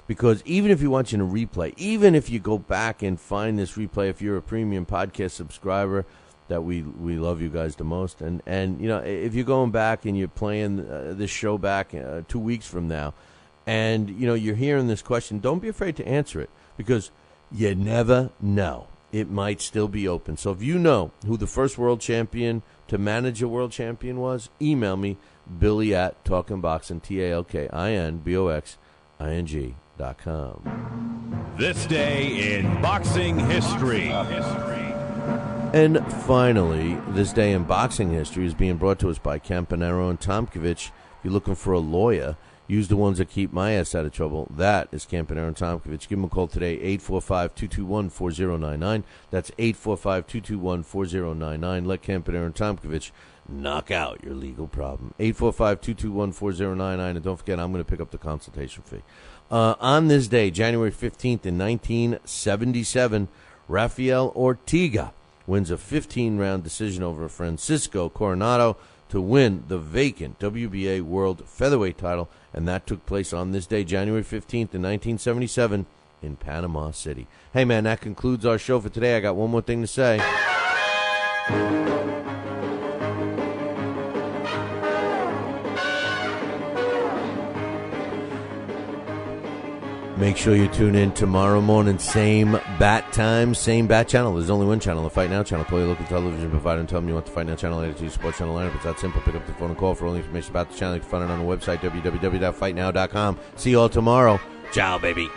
Because even if you're watching a replay, even if you go back and find this replay, if you're a premium podcast subscriber, that we love you guys the most. And if you're going back and you're playing this show back 2 weeks from now, and, you're hearing this question, don't be afraid to answer it, because you never know. It might still be open. So if you know who the first world champion to manage a world champion was, email me, Billy@TalkinBoxing, TalkinBoxing.com. This day in boxing history. And finally, this day in boxing history is being brought to us by Campanaro and Tomkovich. If you're looking for a lawyer, use the ones that keep my ass out of trouble. That is Campanaro and Tomkovich. Give them a call today, 845-221-4099. That's 845-221-4099. Let Campanaro and Tomkovich knock out your legal problem. 845-221-4099. And don't forget, I'm going to pick up the consultation fee. On this day, January 15th in 1977, Rafael Ortega wins a 15-round decision over Francisco Coronado to win the vacant WBA World Featherweight title, and that took place on this day, January 15th in 1977, in Panama City. Hey, man, that concludes our show for today. I got one more thing to say. Make sure you tune in tomorrow morning, same bat time, same bat channel. There's only one channel, the Fight Now channel. Call your local television provider and tell them you want the Fight Now channel added to your sports channel lineup. It's that simple. Pick up the phone and call for all the information about the channel. You can find it on the website, www.fightnow.com. See you all tomorrow. Ciao, baby.